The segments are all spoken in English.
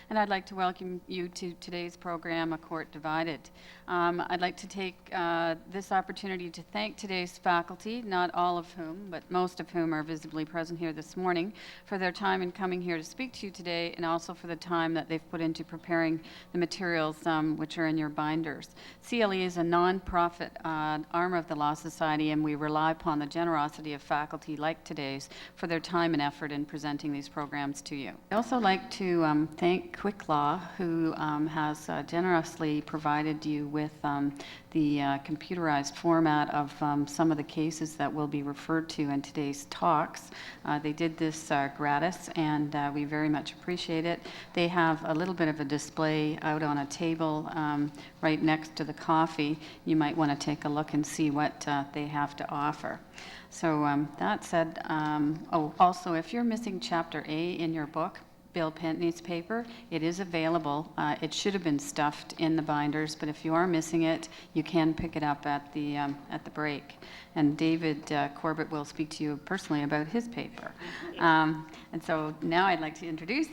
and I'd like to welcome you to today's program, A Court Divided. I'd like to take this opportunity to thank today's faculty, not all of whom, but most of whom are visibly present here this morning, for their time in coming here to speak to you today, and also for the time that they've put into preparing the materials which are in your binders. CLE is a non-profit arm of the Law Society, and we rely upon the generosity of faculty like today's for their time and effort in presenting these programs to you. I'd also like to thank Quick Law, who has generously provided you with the computerized format of some of the cases that will be referred to in today's talks. They did this gratis, and we very much appreciate it. They have a little bit of a display out on a table right next to the coffee. You might want to take a look and see what they have to offer. So that said, also, if you're missing Chapter A in your book, Bill Pentney's paper, it is available. It should have been stuffed in the binders, but if you are missing it, you can pick it up at the break. And David Corbett will speak to you personally about his paper. And so now I'd like to introduce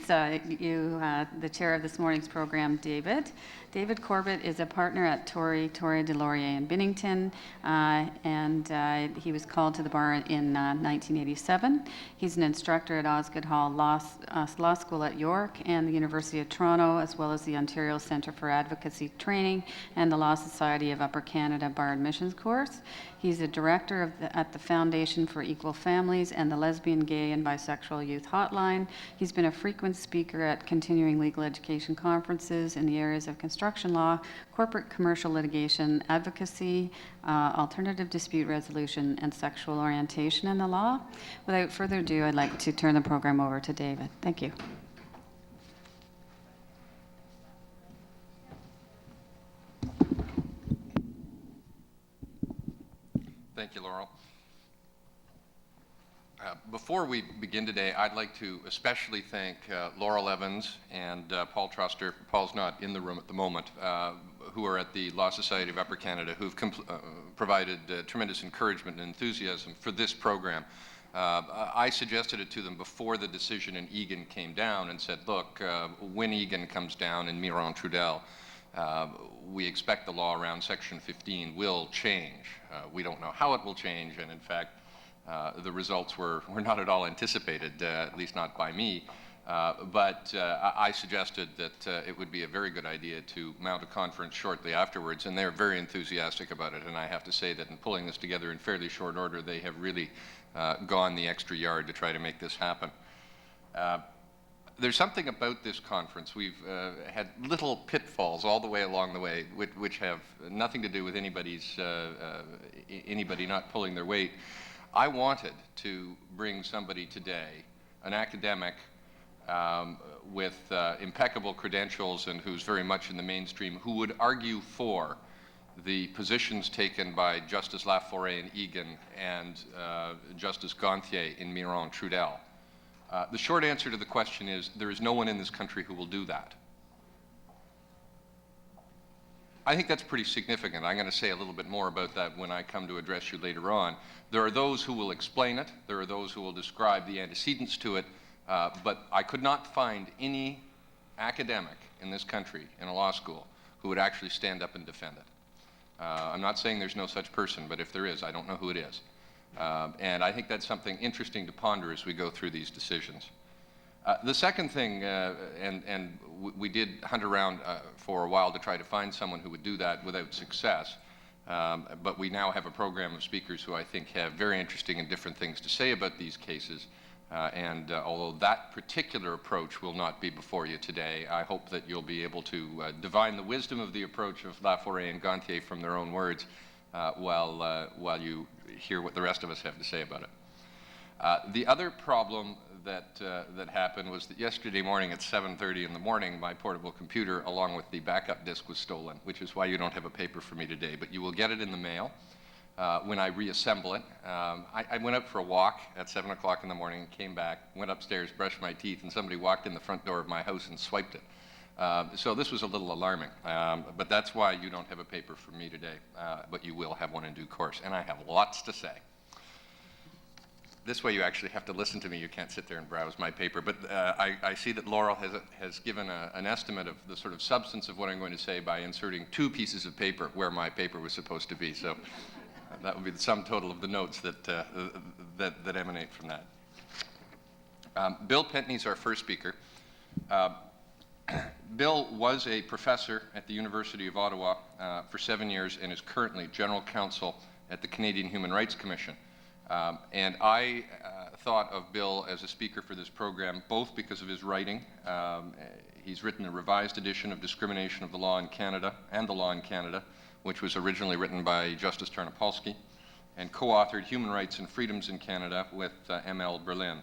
you, the chair of this morning's program, David. David Corbett is a partner at Torrey Delorier in Binnington, and he was called to the bar in 1987. He's an instructor at Osgoode Hall Law School at York and the University of Toronto, as well as the Ontario Centre for Advocacy Training and the Law Society of Upper Canada Bar Admissions Course. He's a director at the Foundation for Equal Families and the Lesbian, Gay, and Bisexual Youth Hotline. He's been a frequent speaker at continuing legal education conferences in the areas of construction law, corporate commercial litigation, advocacy, alternative dispute resolution, and sexual orientation in the law. Without further ado, I'd like to turn the program over to David. Thank you. Thank you, Laurel. Before we begin today, I'd like to especially thank Laurel Evans and Paul Truster. Paul's not in the room at the moment, who are at the Law Society of Upper Canada, who've provided tremendous encouragement and enthusiasm for this program. I suggested it to them before the decision in Egan came down and said, look, when Egan comes down in Moran-Trudel, we expect the law around Section 15 will change. We don't know how it will change, and in fact, the results were not at all anticipated, at least not by me. But I suggested that it would be a very good idea to mount a conference shortly afterwards, and they're very enthusiastic about it. And I have to say that in pulling this together in fairly short order, they have really gone the extra yard to try to make this happen. There's something about this conference. We've had little pitfalls all the way along the way, which have nothing to do with anybody not pulling their weight. I wanted to bring somebody today, an academic with impeccable credentials and who's very much in the mainstream, who would argue for the positions taken by Justice Laforêt in Egan and Justice Gonthier in Moran-Trudel. The short answer to the question is there is no one in this country who will do that. I think that's pretty significant. I'm going to say a little bit more about that when I come to address you later on. There are those who will explain it. There are those who will describe the antecedents to it. But I could not find any academic in this country in a law school who would actually stand up and defend it. I'm not saying there's no such person, but if there is, I don't know who it is. And I think that's something interesting to ponder as we go through these decisions. The second thing, and we did hunt around for a while to try to find someone who would do that without success, but we now have a program of speakers who I think have very interesting and different things to say about these cases. And although that particular approach will not be before you today, I hope that you'll be able to divine the wisdom of the approach of Laforêt and Gonthier from their own words while you hear what the rest of us have to say about it. The other problem that happened was that yesterday morning at 7:30 in the morning, my portable computer, along with the backup disk, was stolen, which is why you don't have a paper for me today. But you will get it in the mail when I reassemble it. I went out for a walk at 7 o'clock in the morning, came back, went upstairs, brushed my teeth, and somebody walked in the front door of my house and swiped it. So this was a little alarming, but that's why you don't have a paper for me today, but you will have one in due course, and I have lots to say. This way you actually have to listen to me. You can't sit there and browse my paper. But I see that Laurel has given an estimate of the sort of substance of what I'm going to say by inserting 2 pieces of paper where my paper was supposed to be. So that would be the sum total of the notes that emanate from that. Bill Pentney is our first speaker. Bill was a professor at the University of Ottawa for 7 years and is currently general counsel at the Canadian Human Rights Commission. And I thought of Bill as a speaker for this program both because of his writing. He's written a revised edition of Discrimination of the Law in Canada and the Law in Canada, which was originally written by Justice Tarnopolsky, and co-authored Human Rights and Freedoms in Canada with M.L. Berlin.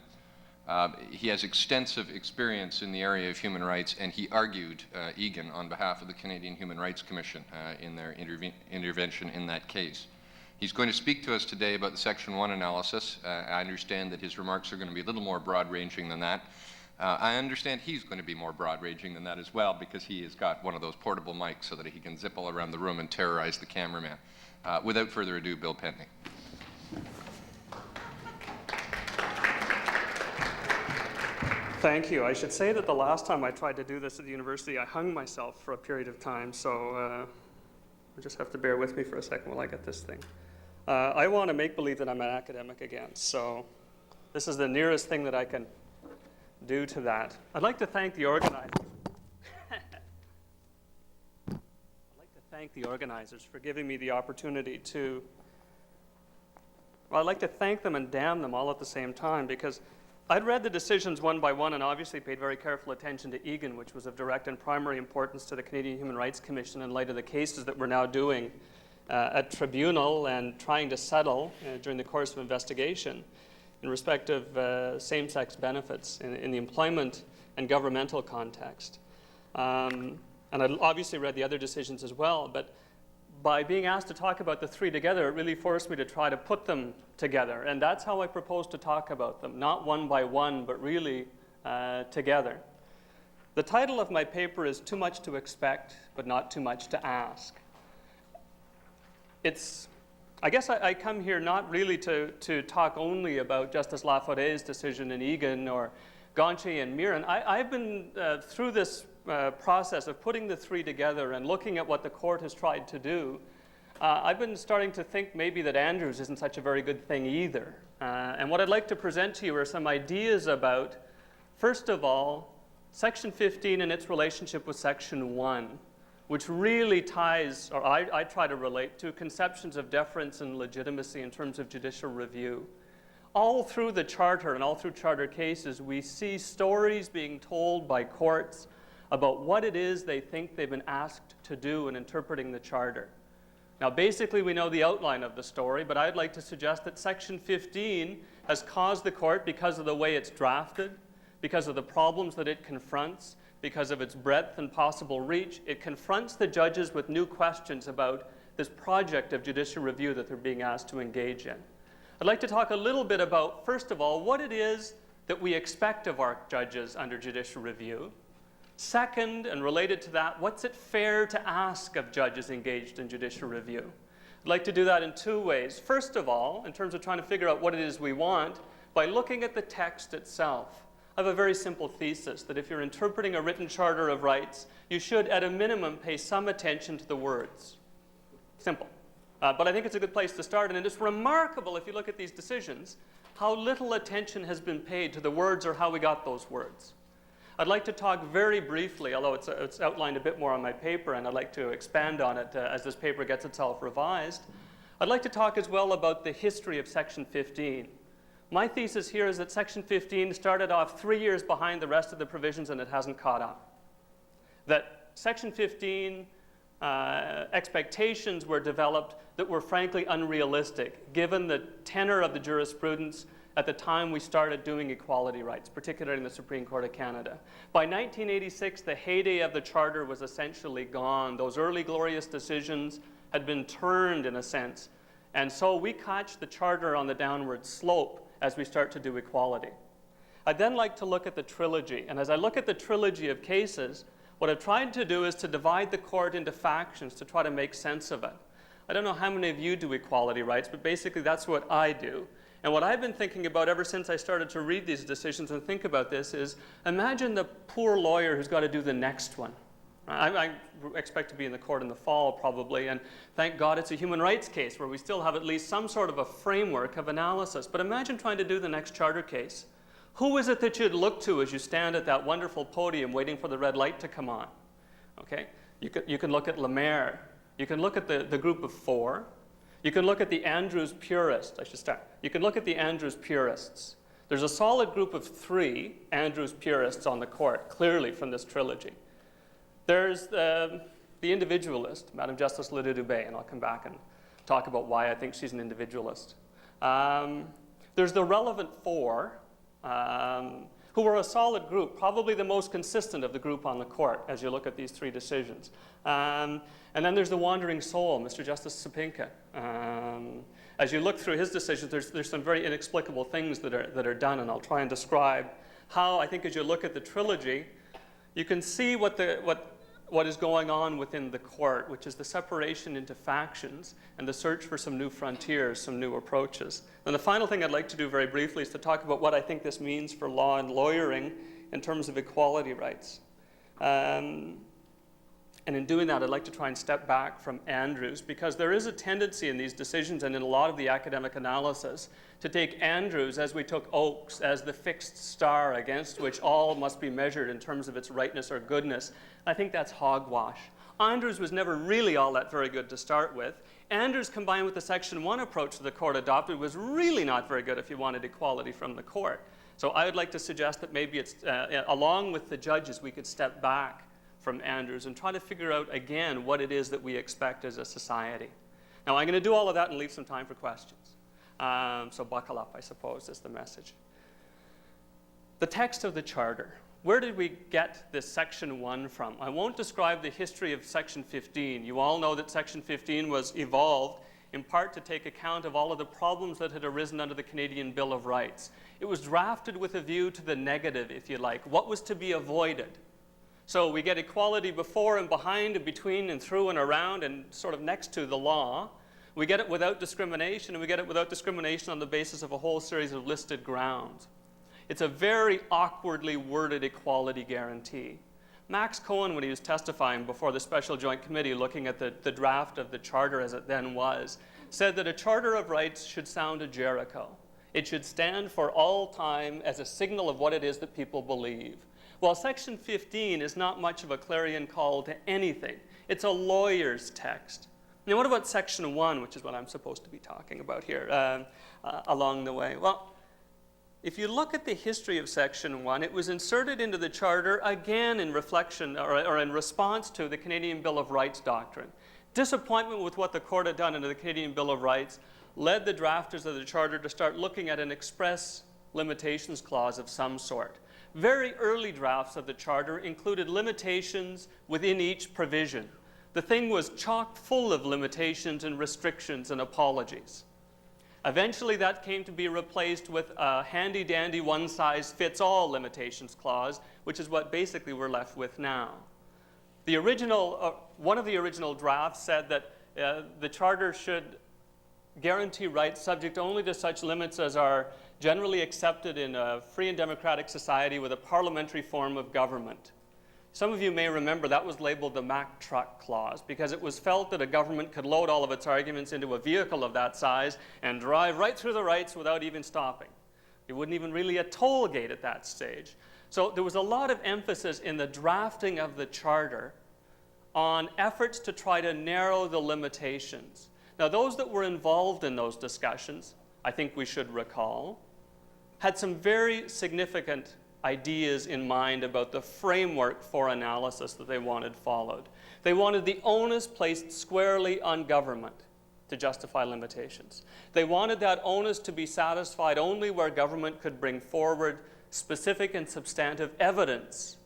He has extensive experience in the area of human rights, and he argued Egan on behalf of the Canadian Human Rights Commission in their intervention in that case. He's going to speak to us today about the Section 1 analysis. I understand that his remarks are going to be a little more broad-ranging than that. I understand he's going to be more broad-ranging than that as well, because he has got one of those portable mics so that he can zip all around the room and terrorize the cameraman. Without further ado, Bill Pentney. Thank you. I should say that the last time I tried to do this at the university, I hung myself for a period of time, so you just have to bear with me for a second while I get this thing. I want to make believe that I'm an academic again, so this is the nearest thing that I can do to that. I'd like to thank the organizers. For giving me the opportunity to, well, I'd like to thank them and damn them all at the same time, because I'd read the decisions one by one and obviously paid very careful attention to Egan, which was of direct and primary importance to the Canadian Human Rights Commission in light of the cases that we're now doing at tribunal and trying to settle during the course of investigation in respect of same-sex benefits in the employment and governmental context. And I obviously read the other decisions as well, but by being asked to talk about the 3 together, it really forced me to try to put them together. And that's how I propose to talk about them, not one by one, but really together. The title of my paper is Too Much to Expect, but Not Too Much to Ask. I guess I come here not really to talk only about Justice Laforet's decision in Egan or Gonche and Moran. I've been through this process of putting the 3 together and looking at what the court has tried to do. I've been starting to think maybe that Andrews isn't such a very good thing either. And what I'd like to present to you are some ideas about, first of all, Section 15 and its relationship with Section 1, which really ties, or I try to relate to, conceptions of deference and legitimacy in terms of judicial review. All through the Charter and all through Charter cases, we see stories being told by courts about what it is they think they've been asked to do in interpreting the Charter. Now, basically, we know the outline of the story, but I'd like to suggest that Section 15 has caused the court, because of the way it's drafted, because of the problems that it confronts, because of its breadth and possible reach, it confronts the judges with new questions about this project of judicial review that they're being asked to engage in. I'd like to talk a little bit about, first of all, what it is that we expect of our judges under judicial review. Second, and related to that, what's it fair to ask of judges engaged in judicial review? I'd like to do that in 2 ways. First of all, in terms of trying to figure out what it is we want, by looking at the text itself. I have a very simple thesis that if you're interpreting a written Charter of Rights, you should, at a minimum, pay some attention to the words. Simple. But I think it's a good place to start, and it's remarkable, if you look at these decisions, how little attention has been paid to the words or how we got those words. I'd like to talk very briefly, although it's outlined a bit more on my paper, and I'd like to expand on it as this paper gets itself revised. I'd like to talk as well about the history of Section 15. My thesis here is that Section 15 started off 3 years behind the rest of the provisions and it hasn't caught up. That Section 15 expectations were developed that were frankly unrealistic, given the tenor of the jurisprudence at the time we started doing equality rights, particularly in the Supreme Court of Canada. By 1986, the heyday of the Charter was essentially gone. Those early glorious decisions had been turned, in a sense. And so we catch the Charter on the downward slope as we start to do equality. I'd then like to look at the trilogy. And as I look at the trilogy of cases, what I've tried to do is to divide the court into factions to try to make sense of it. I don't know how many of you do equality rights, but basically that's what I do. And what I've been thinking about ever since I started to read these decisions and think about this is, imagine the poor lawyer who's got to do the next one. I expect to be in the court in the fall probably, and thank God it's a human rights case where we still have at least some sort of a framework of analysis. But imagine trying to do the next charter case. Who is it that you'd look to as you stand at that wonderful podium waiting for the red light to come on? Okay? You can look at Lemaire. You can look at the group of four. You can look at the Andrews purists. I should start. You can look at the Andrews purists. There's a solid group of 3 Andrews purists on the court, clearly from this trilogy. There's the individualist, Madam Justice Lydia Dubé, and I'll come back and talk about why I think she's an individualist. There's the relevant 4, who were a solid group, probably the most consistent of the group on the court as you look at these 3 decisions. And then there's the wandering soul, Mr. Justice Sapinka. As you look through his decisions, there's some very inexplicable things that are done, and I'll try and describe how, I think as you look at the trilogy, you can see what is going on within the court, which is the separation into factions and the search for some new frontiers, some new approaches. And the final thing I'd like to do very briefly is to talk about what I think this means for law and lawyering in terms of equality rights. And in doing that, I'd like to try and step back from Andrews, because there is a tendency in these decisions and in a lot of the academic analysis to take Andrews, as we took Oakes, as the fixed star against which all must be measured in terms of its rightness or goodness. I think that's hogwash. Andrews was never really all that very good to start with. Andrews, combined with the Section 1 approach that the court adopted, was really not very good if you wanted equality from the court. So I would like to suggest that maybe it's, along with the judges, we could step back from Andrews and try to figure out again what it is that we expect as a society. Now I'm going to do all of that and leave some time for questions. So buckle up, I suppose, is the message. The text of the Charter. Where did we get this Section 1 from? I won't describe the history of Section 15. You all know that Section 15 was evolved in part to take account of all of the problems that had arisen under the Canadian Bill of Rights. It was drafted with a view to the negative, if you like, what was to be avoided. So we get equality before and behind and between and through and around and sort of next to the law. We get it without discrimination, and we get it without discrimination on the basis of a whole series of listed grounds. It's a very awkwardly worded equality guarantee. Max Cohen, when he was testifying before the Special Joint Committee looking at the draft of the Charter as it then was, said that a Charter of Rights should sound a Jericho. It should stand for all time as a signal of what it is that people believe. Well, Section 15 is not much of a clarion call to anything. It's a lawyer's text. Now, what about Section 1, which is what I'm supposed to be talking about here along the way? Well, if you look at the history of Section 1, it was inserted into the Charter again in reflection or in response to the Canadian Bill of Rights doctrine. Disappointment with what the court had done under the Canadian Bill of Rights led the drafters of the Charter to start looking at an express limitations clause of some sort. Very early drafts of the Charter included limitations within each provision. The thing was chock full of limitations and restrictions and apologies. Eventually that came to be replaced with a handy-dandy one-size-fits-all limitations clause, which is what basically we're left with now. The original, one of the original drafts said that the Charter should guarantee rights subject only to such limits as are generally accepted in a free and democratic society with a parliamentary form of government. Some of you may remember that was labeled the Mack Truck Clause because it was felt that a government could load all of its arguments into a vehicle of that size and drive right through the rights without even stopping. It wouldn't even really a toll gate at that stage. So there was a lot of emphasis in the drafting of the Charter on efforts to try to narrow the limitations. Now, those that were involved in those discussions, I think we should recall, had some very significant ideas in mind about the framework for analysis that they wanted followed. They wanted the onus placed squarely on government to justify limitations. They wanted that onus to be satisfied only where government could bring forward specific and substantive evidence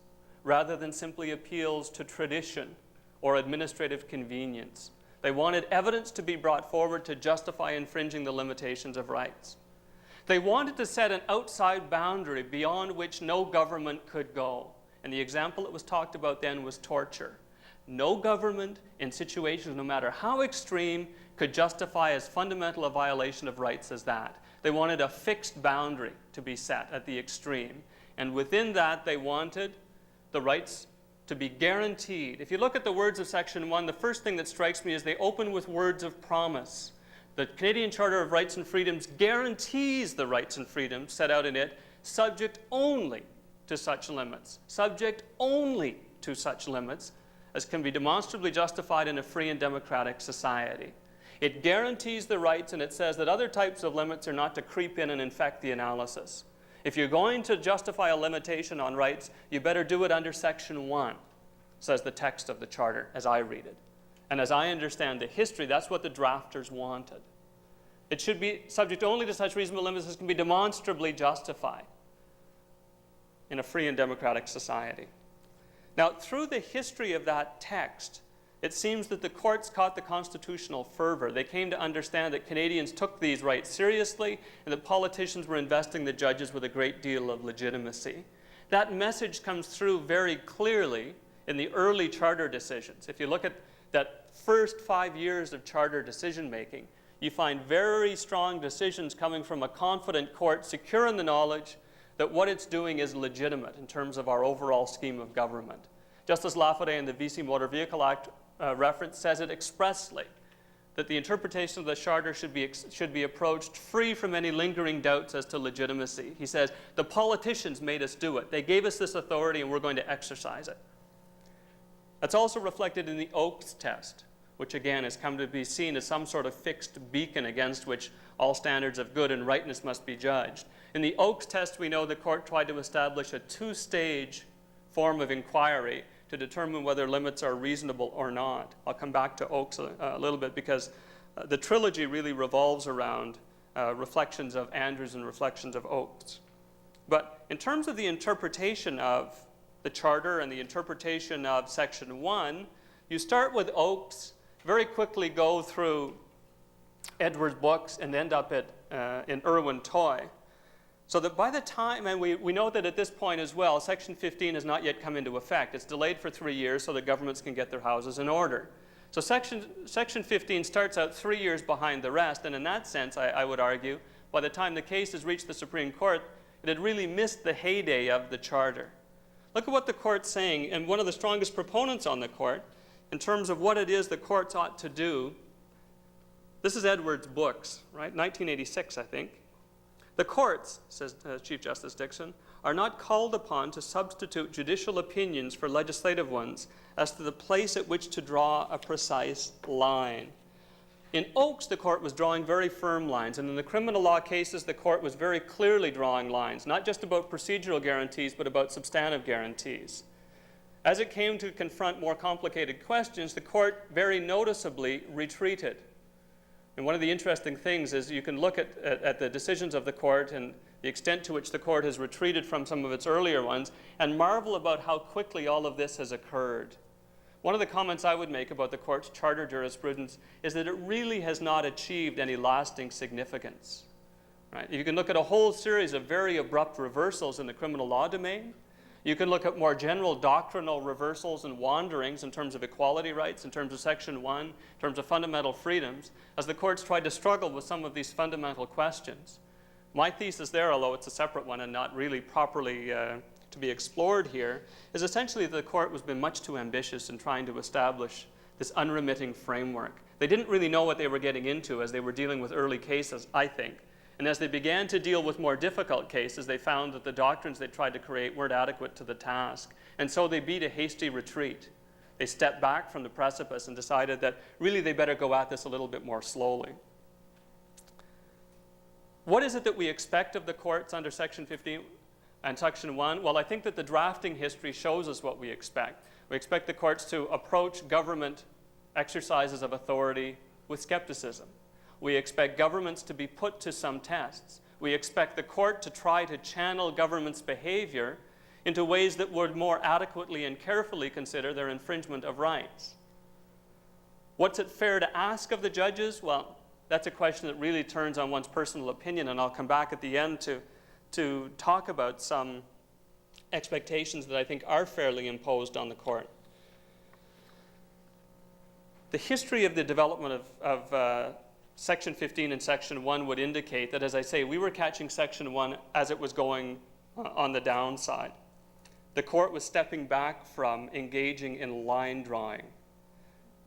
rather than simply appeals to tradition or administrative convenience. They wanted evidence to be brought forward to justify infringing the limitations of rights. They wanted to set an outside boundary beyond which no government could go. And the example that was talked about then was torture. no government in situations, no matter how extreme, could justify as fundamental a violation of rights as that. They wanted a fixed boundary to be set at the extreme. And within that, they wanted the rights to be guaranteed. If you look at the words of Section 1, the first thing that strikes me is they open with words of promise. The Canadian Charter of Rights and Freedoms guarantees the rights and freedoms set out in it, subject only to such limits. Subject only to such limits as can be demonstrably justified in a free and democratic society. It guarantees the rights, and it says that other types of limits are not to creep in and infect the analysis. If you're going to justify a limitation on rights, you better do it under Section 1, says the text of the Charter, as I read it. And as I understand the history, that's what the drafters wanted. It should be subject only to such reasonable limits as can be demonstrably justified in a free and democratic society. Now, through the history of that text, it seems that the courts caught the constitutional fervor. They came to understand that Canadians took these rights seriously and that politicians were investing the judges with a great deal of legitimacy. That message comes through very clearly in the early charter decisions. If you look at that first 5 years of charter decision-making, you find very strong decisions coming from a confident court, secure in the knowledge that what it's doing is legitimate in terms of our overall scheme of government. Justice Lafferty in the BC Motor Vehicle Act reference says it expressly, that the interpretation of the Charter should be approached free from any lingering doubts as to legitimacy. He says, the politicians made us do it. They gave us this authority and we're going to exercise it. That's also reflected in the Oakes test, which again has come to be seen as some sort of fixed beacon against which all standards of good and rightness must be judged. In the Oakes test, we know the court tried to establish a two-stage form of inquiry to determine whether limits are reasonable or not. I'll come back to Oakes a little bit because the trilogy really revolves around reflections of Andrews and reflections of Oakes. But in terms of the interpretation of the Charter and the interpretation of Section 1, you start with Oakes, very quickly go through Edwards' books and end up in Irwin Toy. So that by the time, and we know that at this point as well, Section 15 has not yet come into effect. It's delayed for 3 years so that governments can get their houses in order. So Section 15 starts out 3 years behind the rest, and in that sense, I would argue, by the time the case has reached the Supreme Court, it had really missed the heyday of the Charter. Look at what the court's saying, and one of the strongest proponents on the court, in terms of what it is the courts ought to do. This is Edwards' books, right? 1986, I think. The courts, says Chief Justice Dixon, are not called upon to substitute judicial opinions for legislative ones as to the place at which to draw a precise line. In Oakes, the court was drawing very firm lines, and in the criminal law cases, the court was very clearly drawing lines, not just about procedural guarantees, but about substantive guarantees. As it came to confront more complicated questions, the court very noticeably retreated. And one of the interesting things is you can look at the decisions of the court and the extent to which the court has retreated from some of its earlier ones and marvel about how quickly all of this has occurred. One of the comments I would make about the court's charter jurisprudence is that it really has not achieved any lasting significance. Right? You can look at a whole series of very abrupt reversals in the criminal law domain. You can look at more general doctrinal reversals and wanderings in terms of equality rights, in terms of Section 1, in terms of fundamental freedoms, as the courts tried to struggle with some of these fundamental questions. My thesis there, although it's a separate one and not really properly to be explored here, is essentially that the court was been much too ambitious in trying to establish this unremitting framework. They didn't really know what they were getting into as they were dealing with early cases, I think. And as they began to deal with more difficult cases, they found that the doctrines they tried to create weren't adequate to the task. And so they beat a hasty retreat. They stepped back from the precipice and decided that really they better go at this a little bit more slowly. What is it that we expect of the courts under Section 15 and Section 1? Well, I think that the drafting history shows us what we expect. We expect the courts to approach government exercises of authority with skepticism. We expect governments to be put to some tests. We expect the court to try to channel government's behavior into ways that would more adequately and carefully consider their infringement of rights. What's it fair to ask of the judges? Well, that's a question that really turns on one's personal opinion, and I'll come back at the end to talk about some expectations that I think are fairly imposed on the court. The history of the development of Section 15 and Section 1 would indicate that, as I say, we were catching Section 1 as it was going on the downside. The court was stepping back from engaging in line drawing.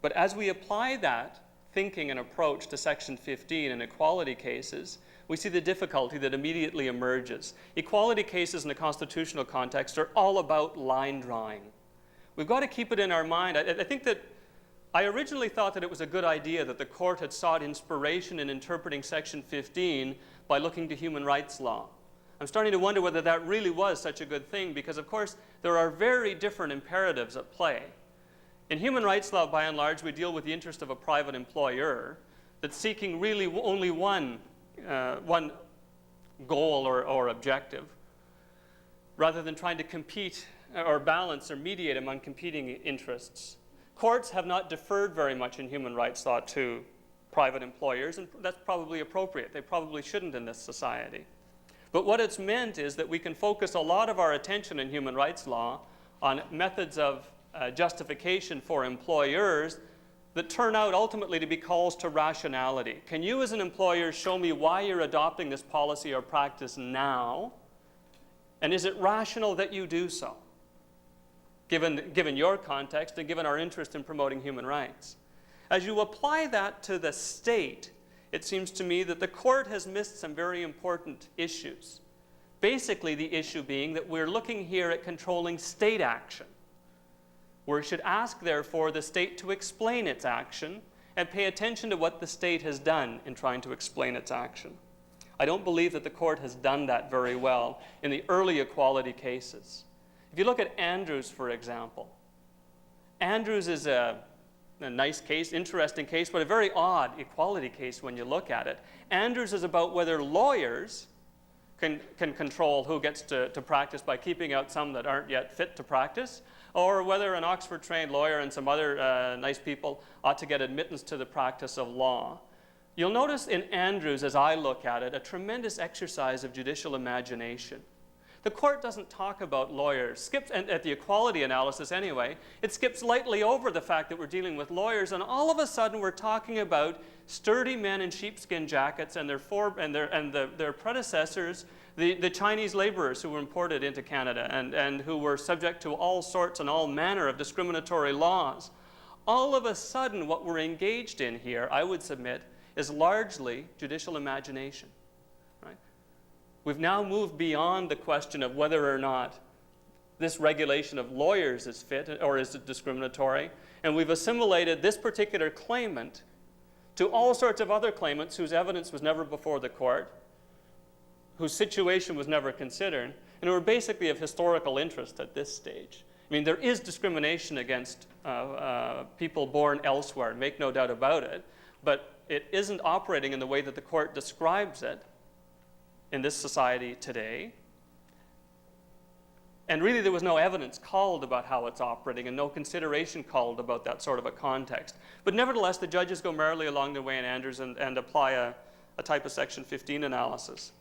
But as we apply that thinking and approach to Section 15 in equality cases, we see the difficulty that immediately emerges. Equality cases in the constitutional context are all about line drawing. We've got to keep it in our mind. I think that I originally thought that it was a good idea that the court had sought inspiration in interpreting Section 15 by looking to human rights law. I'm starting to wonder whether that really was such a good thing, because of course there are very different imperatives at play. In human rights law, by and large, we deal with the interest of a private employer that's seeking really only one goal or objective, rather than trying to compete or balance or mediate among competing interests. Courts have not deferred very much in human rights law to private employers, and that's probably appropriate. They probably shouldn't in this society. But what it's meant is that we can focus a lot of our attention in human rights law on methods of justification for employers that turn out ultimately to be calls to rationality. Can you as an employer show me why you're adopting this policy or practice now? And is it rational that you do so, given your context and given our interest in promoting human rights? As you apply that to the state, it seems to me that the court has missed some very important issues. Basically, the issue being that we're looking here at controlling state action. We should ask, therefore, the state to explain its action and pay attention to what the state has done in trying to explain its action. I don't believe that the court has done that very well in the early equality cases. If you look at Andrews, for example, Andrews is a nice case, interesting case, but a very odd equality case when you look at it. Andrews is about whether lawyers can control who gets to practice by keeping out some that aren't yet fit to practice, or whether an Oxford-trained lawyer and some other nice people ought to get admittance to the practice of law. You'll notice in Andrews, as I look at it, a tremendous exercise of judicial imagination. The court doesn't talk about lawyers, and at the equality analysis anyway, it skips lightly over the fact that we're dealing with lawyers, and all of a sudden we're talking about sturdy men in sheepskin jackets and their predecessors, the Chinese laborers who were imported into Canada and who were subject to all sorts and all manner of discriminatory laws. All of a sudden, what we're engaged in here, I would submit, is largely judicial imagination. Right? We've now moved beyond the question of whether or not this regulation of lawyers is fit or is it discriminatory, and we've assimilated this particular claimant to all sorts of other claimants whose evidence was never before the court, whose situation was never considered, and who are basically of historical interest at this stage. I mean, there is discrimination against people born elsewhere, make no doubt about it, but it isn't operating in the way that the court describes it in this society today. And really there was no evidence called about how it's operating and no consideration called about that sort of a context. But nevertheless, the judges go merrily along their way in Andrews and apply a type of Section 15 analysis.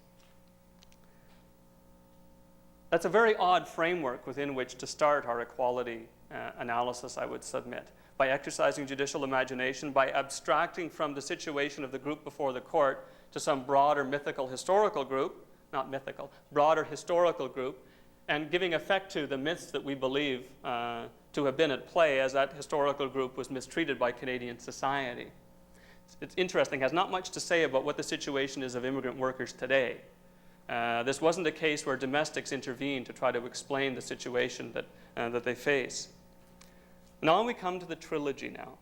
That's a very odd framework within which to start our equality analysis, I would submit, by exercising judicial imagination, by abstracting from the situation of the group before the court to some broader mythical historical group, not mythical, broader historical group, and giving effect to the myths that we believe to have been at play as that historical group was mistreated by Canadian society. It's interesting, has not much to say about what the situation is of immigrant workers today. This wasn't a case where domestics intervened to try to explain the situation that they face. Now we come to the trilogy now.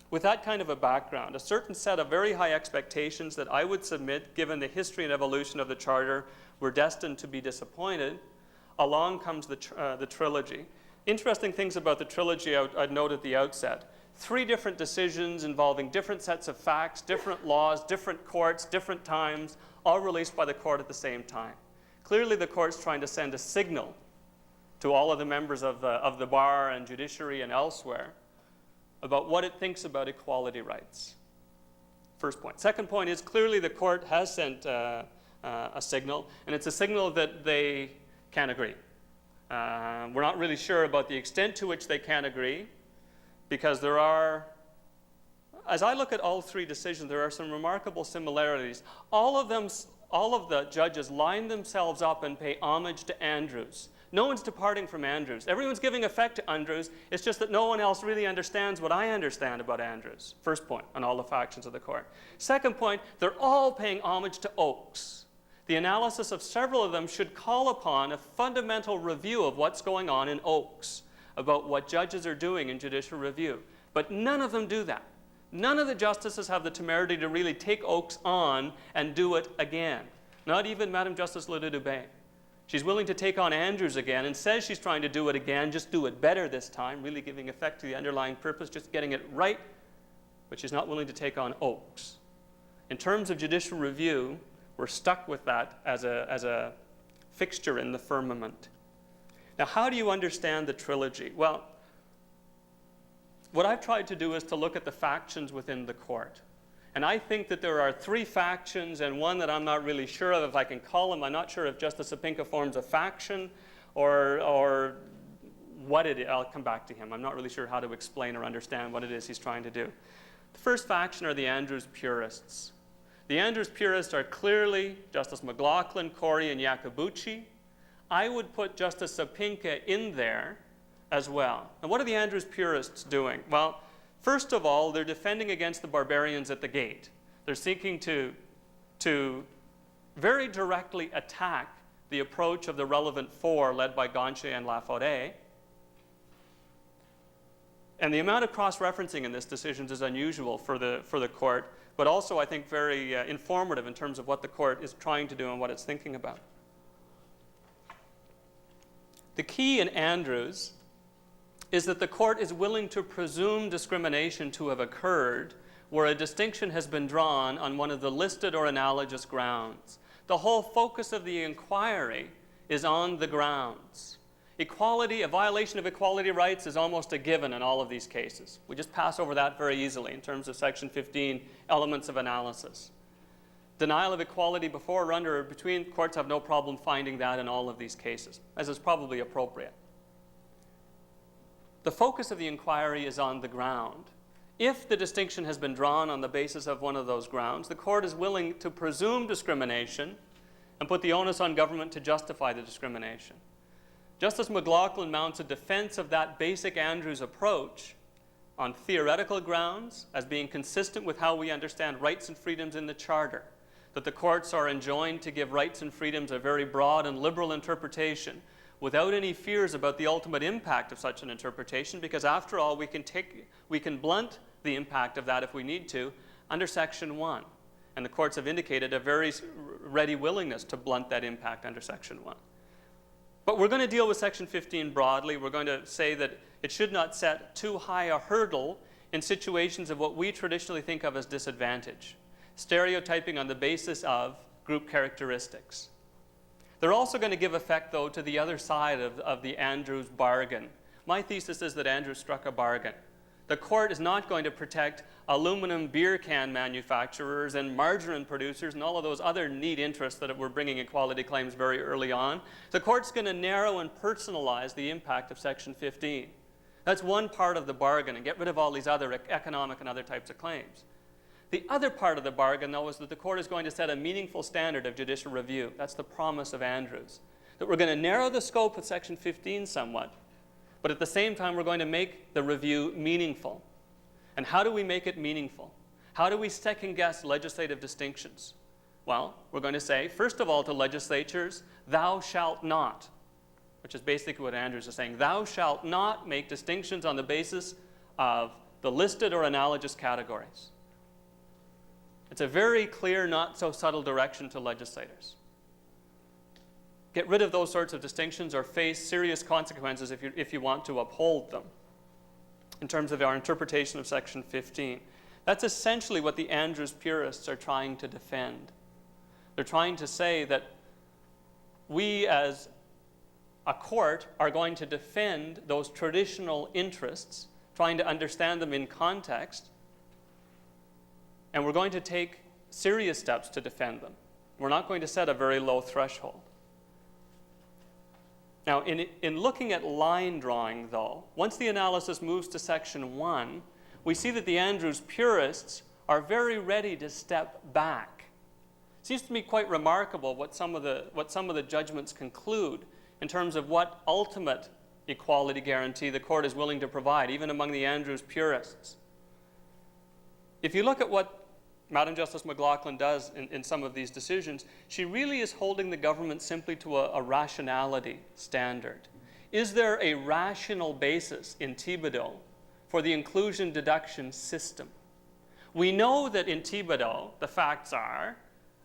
With that kind of a background, a certain set of very high expectations that I would submit, given the history and evolution of the Charter, were destined to be disappointed, along comes the trilogy. Interesting things about the trilogy I'd note at the outset. 3 different decisions involving different sets of facts, different laws, different courts, different times, all released by the court at the same time. Clearly the court's trying to send a signal to all of the members of the bar and judiciary and elsewhere about what it thinks about equality rights. First point. Second point is clearly the court has sent a signal, and it's a signal that they can't agree. We're not really sure about the extent to which they can't agree, because there are, as I look at all three decisions, there are some remarkable similarities. All of the judges line themselves up and pay homage to Andrews. No one's departing from Andrews. Everyone's giving effect to Andrews. It's just that no one else really understands what I understand about Andrews. First point on all the factions of the court. Second point, they're all paying homage to Oakes. The analysis of several of them should call upon a fundamental review of what's going on in Oakes, about what judges are doing in judicial review. But none of them do that. None of the justices have the temerity to really take Oakes on and do it again. Not even Madam Justice Ledoux-Dubé. She's willing to take on Andrews again and says she's trying to do it again, just do it better this time, really giving effect to the underlying purpose, just getting it right, but she's not willing to take on Oakes. In terms of judicial review, we're stuck with that as a fixture in the firmament. Now, how do you understand the trilogy? Well, what I've tried to do is to look at the factions within the court. And I think that there are three factions and one that I'm not really sure of if I can call them. I'm not sure if Justice Sapinka forms a faction or what it is. I'll come back to him. I'm not really sure how to explain or understand what it is he's trying to do. The first faction are the Andrews purists. The Andrews purists are clearly Justice McLaughlin, Corey, and Iacobucci. I would put Justice Sapinka in there as well. And what are the Andrews purists doing? Well, first of all, they're defending against the barbarians at the gate. They're seeking to very directly attack the approach of the relevant four led by Gontier and Laforêt. And the amount of cross-referencing in this decision is unusual for the court, but also I think very informative in terms of what the court is trying to do and what it's thinking about. The key in Andrews is that the court is willing to presume discrimination to have occurred where a distinction has been drawn on one of the listed or analogous grounds. The whole focus of the inquiry is on the grounds. Equality, a violation of equality rights is almost a given in all of these cases. We just pass over that very easily in terms of Section 15, elements of analysis. Denial of equality before, under, or between, courts have no problem finding that in all of these cases, as is probably appropriate. The focus of the inquiry is on the ground. If the distinction has been drawn on the basis of one of those grounds, the court is willing to presume discrimination and put the onus on government to justify the discrimination. Justice McLaughlin mounts a defense of that basic Andrews approach on theoretical grounds as being consistent with how we understand rights and freedoms in the Charter, that the courts are enjoined to give rights and freedoms a very broad and liberal interpretation without any fears about the ultimate impact of such an interpretation, because after all, we can blunt the impact of that if we need to under Section 1. And the courts have indicated a very ready willingness to blunt that impact under Section 1. But we're going to deal with Section 15 broadly. We're going to say that it should not set too high a hurdle in situations of what we traditionally think of as disadvantage, stereotyping on the basis of group characteristics. They're also going to give effect, though, to the other side of the Andrews bargain. My thesis is that Andrews struck a bargain. The court is not going to protect aluminum beer can manufacturers and margarine producers and all of those other neat interests that were bringing equality claims very early on. The court's going to narrow and personalize the impact of Section 15. That's one part of the bargain, and get rid of all these other economic and other types of claims. The other part of the bargain, though, is that the court is going to set a meaningful standard of judicial review. That's the promise of Andrews. That we're going to narrow the scope of Section 15 somewhat, but at the same time, we're going to make the review meaningful. And how do we make it meaningful? How do we second-guess legislative distinctions? Well, we're going to say, first of all, to legislatures, thou shalt not, which is basically what Andrews is saying. Thou shalt not make distinctions on the basis of the listed or analogous categories. It's a very clear, not so subtle direction to legislators. Get rid of those sorts of distinctions or face serious consequences if you want to uphold them in terms of our interpretation of Section 15. That's essentially what the Andrews purists are trying to defend. They're trying to say that we as a court are going to defend those traditional interests, trying to understand them in context, and we're going to take serious steps to defend them. We're not going to set a very low threshold. Now, in looking at line drawing, though, once the analysis moves to section 1, we see that the Andrews purists are very ready to step back. It seems to me quite remarkable what some of the judgments conclude in terms of what ultimate equality guarantee the court is willing to provide, even among the Andrews purists. If you look at what Madam Justice McLaughlin does in some of these decisions, she really is holding the government simply to a rationality standard. Is there a rational basis in Thibodeau for the inclusion-deduction system? We know that in Thibodeau, the facts are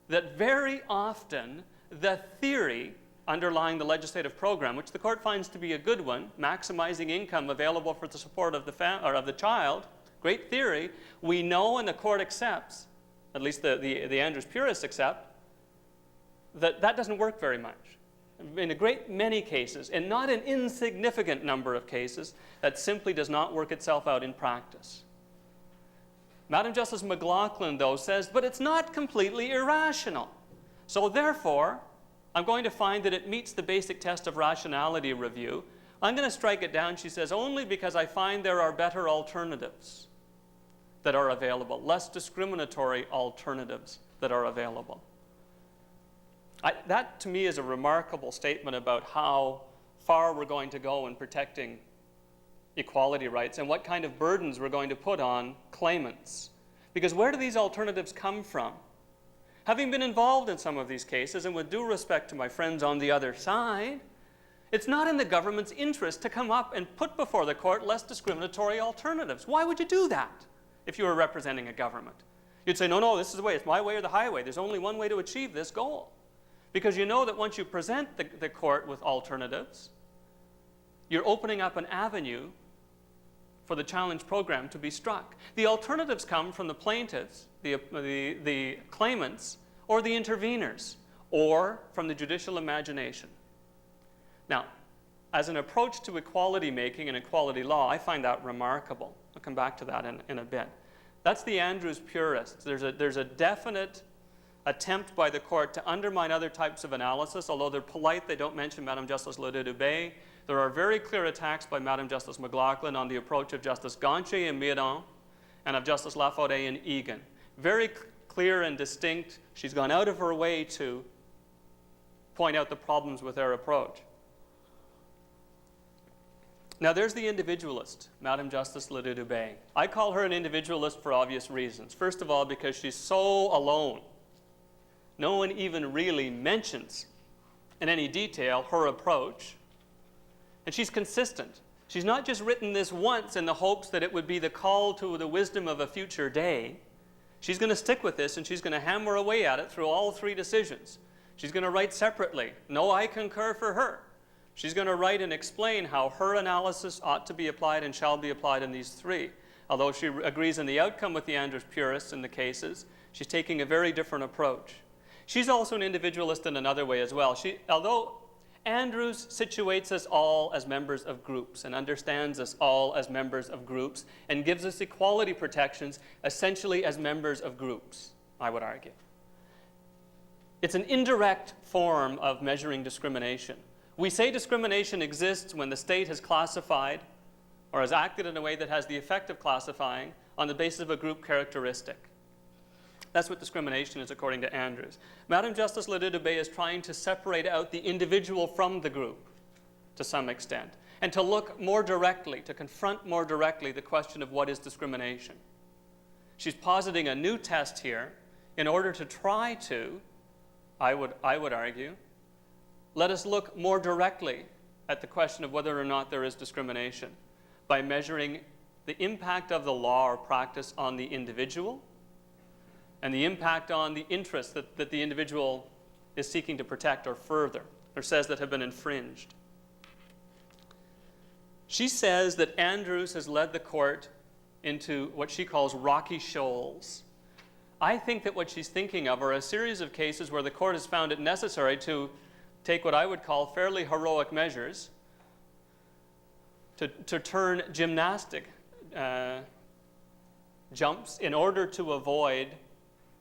that very often the theory underlying the legislative program, which the court finds to be a good one, maximizing income available for the support of the child, great theory, we know and the court accepts, at least the Andrews purists accept, that doesn't work very much. In a great many cases, and not an insignificant number of cases, that simply does not work itself out in practice. Madam Justice McLaughlin, though, says, but it's not completely irrational. So therefore, I'm going to find that it meets the basic test of rationality review. I'm going to strike it down, she says, only because I find there are better alternatives that are available, less discriminatory alternatives that are available. That, to me, is a remarkable statement about how far we're going to go in protecting equality rights and what kind of burdens we're going to put on claimants. Because where do these alternatives come from? Having been involved in some of these cases, and with due respect to my friends on the other side, it's not in the government's interest to come up and put before the court less discriminatory alternatives. Why would you do that if you were representing a government? You'd say, no, this is the way. It's my way or the highway. There's only one way to achieve this goal. Because you know that once you present the court with alternatives, you're opening up an avenue for the challenge program to be struck. The alternatives come from the plaintiffs, the claimants, or the interveners, or from the judicial imagination. Now, as an approach to equality making and equality law, I find that remarkable. I'll come back to that in a bit. That's the Andrews purists. There's a definite attempt by the court to undermine other types of analysis. Although they're polite, they don't mention Madame Justice Ledubé. There are very clear attacks by Madame Justice McLaughlin on the approach of Justice Gontier in Miron and of Justice Laforêt in Egan. Very clear and distinct. She's gone out of her way to point out the problems with their approach. Now there's the individualist, Madame Justice Ledubé. I call her an individualist for obvious reasons. First of all, because she's so alone. No one even really mentions in any detail her approach. And she's consistent. She's not just written this once in the hopes that it would be the call to the wisdom of a future day. She's going to stick with this, and she's going to hammer away at it through all three decisions. She's going to write separately. No, I concur for her. She's going to write and explain how her analysis ought to be applied and shall be applied in these three. Although she agrees in the outcome with the Andrews purists in the cases, she's taking a very different approach. She's also an individualist in another way as well. Although Andrews situates us all as members of groups and understands us all as members of groups and gives us equality protections essentially as members of groups, I would argue. It's an indirect form of measuring discrimination. We say discrimination exists when the state has classified or has acted in a way that has the effect of classifying on the basis of a group characteristic. That's what discrimination is, according to Andrews. Madame Justice Ledubé is trying to separate out the individual from the group to some extent, and to look more directly, to confront more directly the question of what is discrimination. She's positing a new test here in order to try to, I would argue, let us look more directly at the question of whether or not there is discrimination by measuring the impact of the law or practice on the individual and the impact on the interests that the individual is seeking to protect or further, or says that have been infringed. She says that Andrews has led the court into what she calls rocky shoals. I think that what she's thinking of are a series of cases where the court has found it necessary to take what I would call fairly heroic measures to turn gymnastic jumps in order to avoid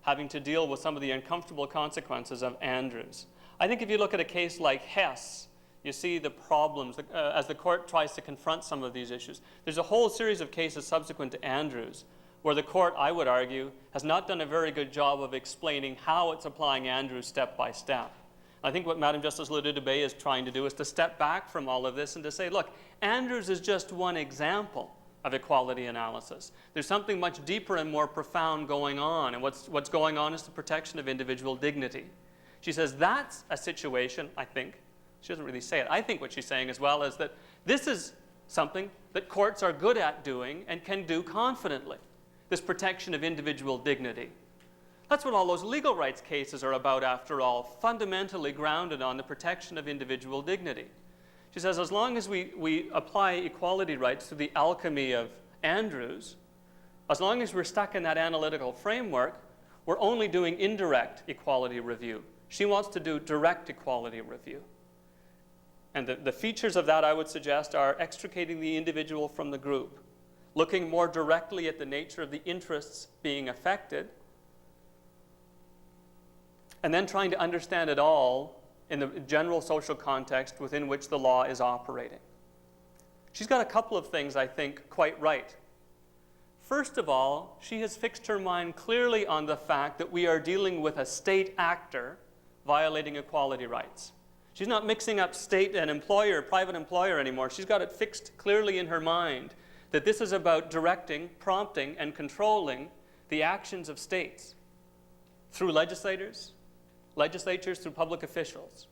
having to deal with some of the uncomfortable consequences of Andrews. I think if you look at a case like Hess, you see the problems as the court tries to confront some of these issues. There's a whole series of cases subsequent to Andrews where the court, I would argue, has not done a very good job of explaining how it's applying Andrews step by step. I think what Madam Justice Ledoux-Dubé is trying to do is to step back from all of this and to say, look, Andrews is just one example of equality analysis. There's something much deeper and more profound going on, and what's going on is the protection of individual dignity. She says that's a situation, I think, she doesn't really say it, I think what she's saying as well is that this is something that courts are good at doing and can do confidently, this protection of individual dignity. That's what all those legal rights cases are about, after all, fundamentally grounded on the protection of individual dignity. She says as long as we apply equality rights through the alchemy of Andrews, as long as we're stuck in that analytical framework, we're only doing indirect equality review. She wants to do direct equality review. And the features of that, I would suggest, are extricating the individual from the group, looking more directly at the nature of the interests being affected, and then trying to understand it all in the general social context within which the law is operating. She's got a couple of things, I think, quite right. First of all, she has fixed her mind clearly on the fact that we are dealing with a state actor violating equality rights. She's not mixing up state and employer, private employer anymore. She's got it fixed clearly in her mind that this is about directing, prompting, and controlling the actions of states through legislatures through public officials.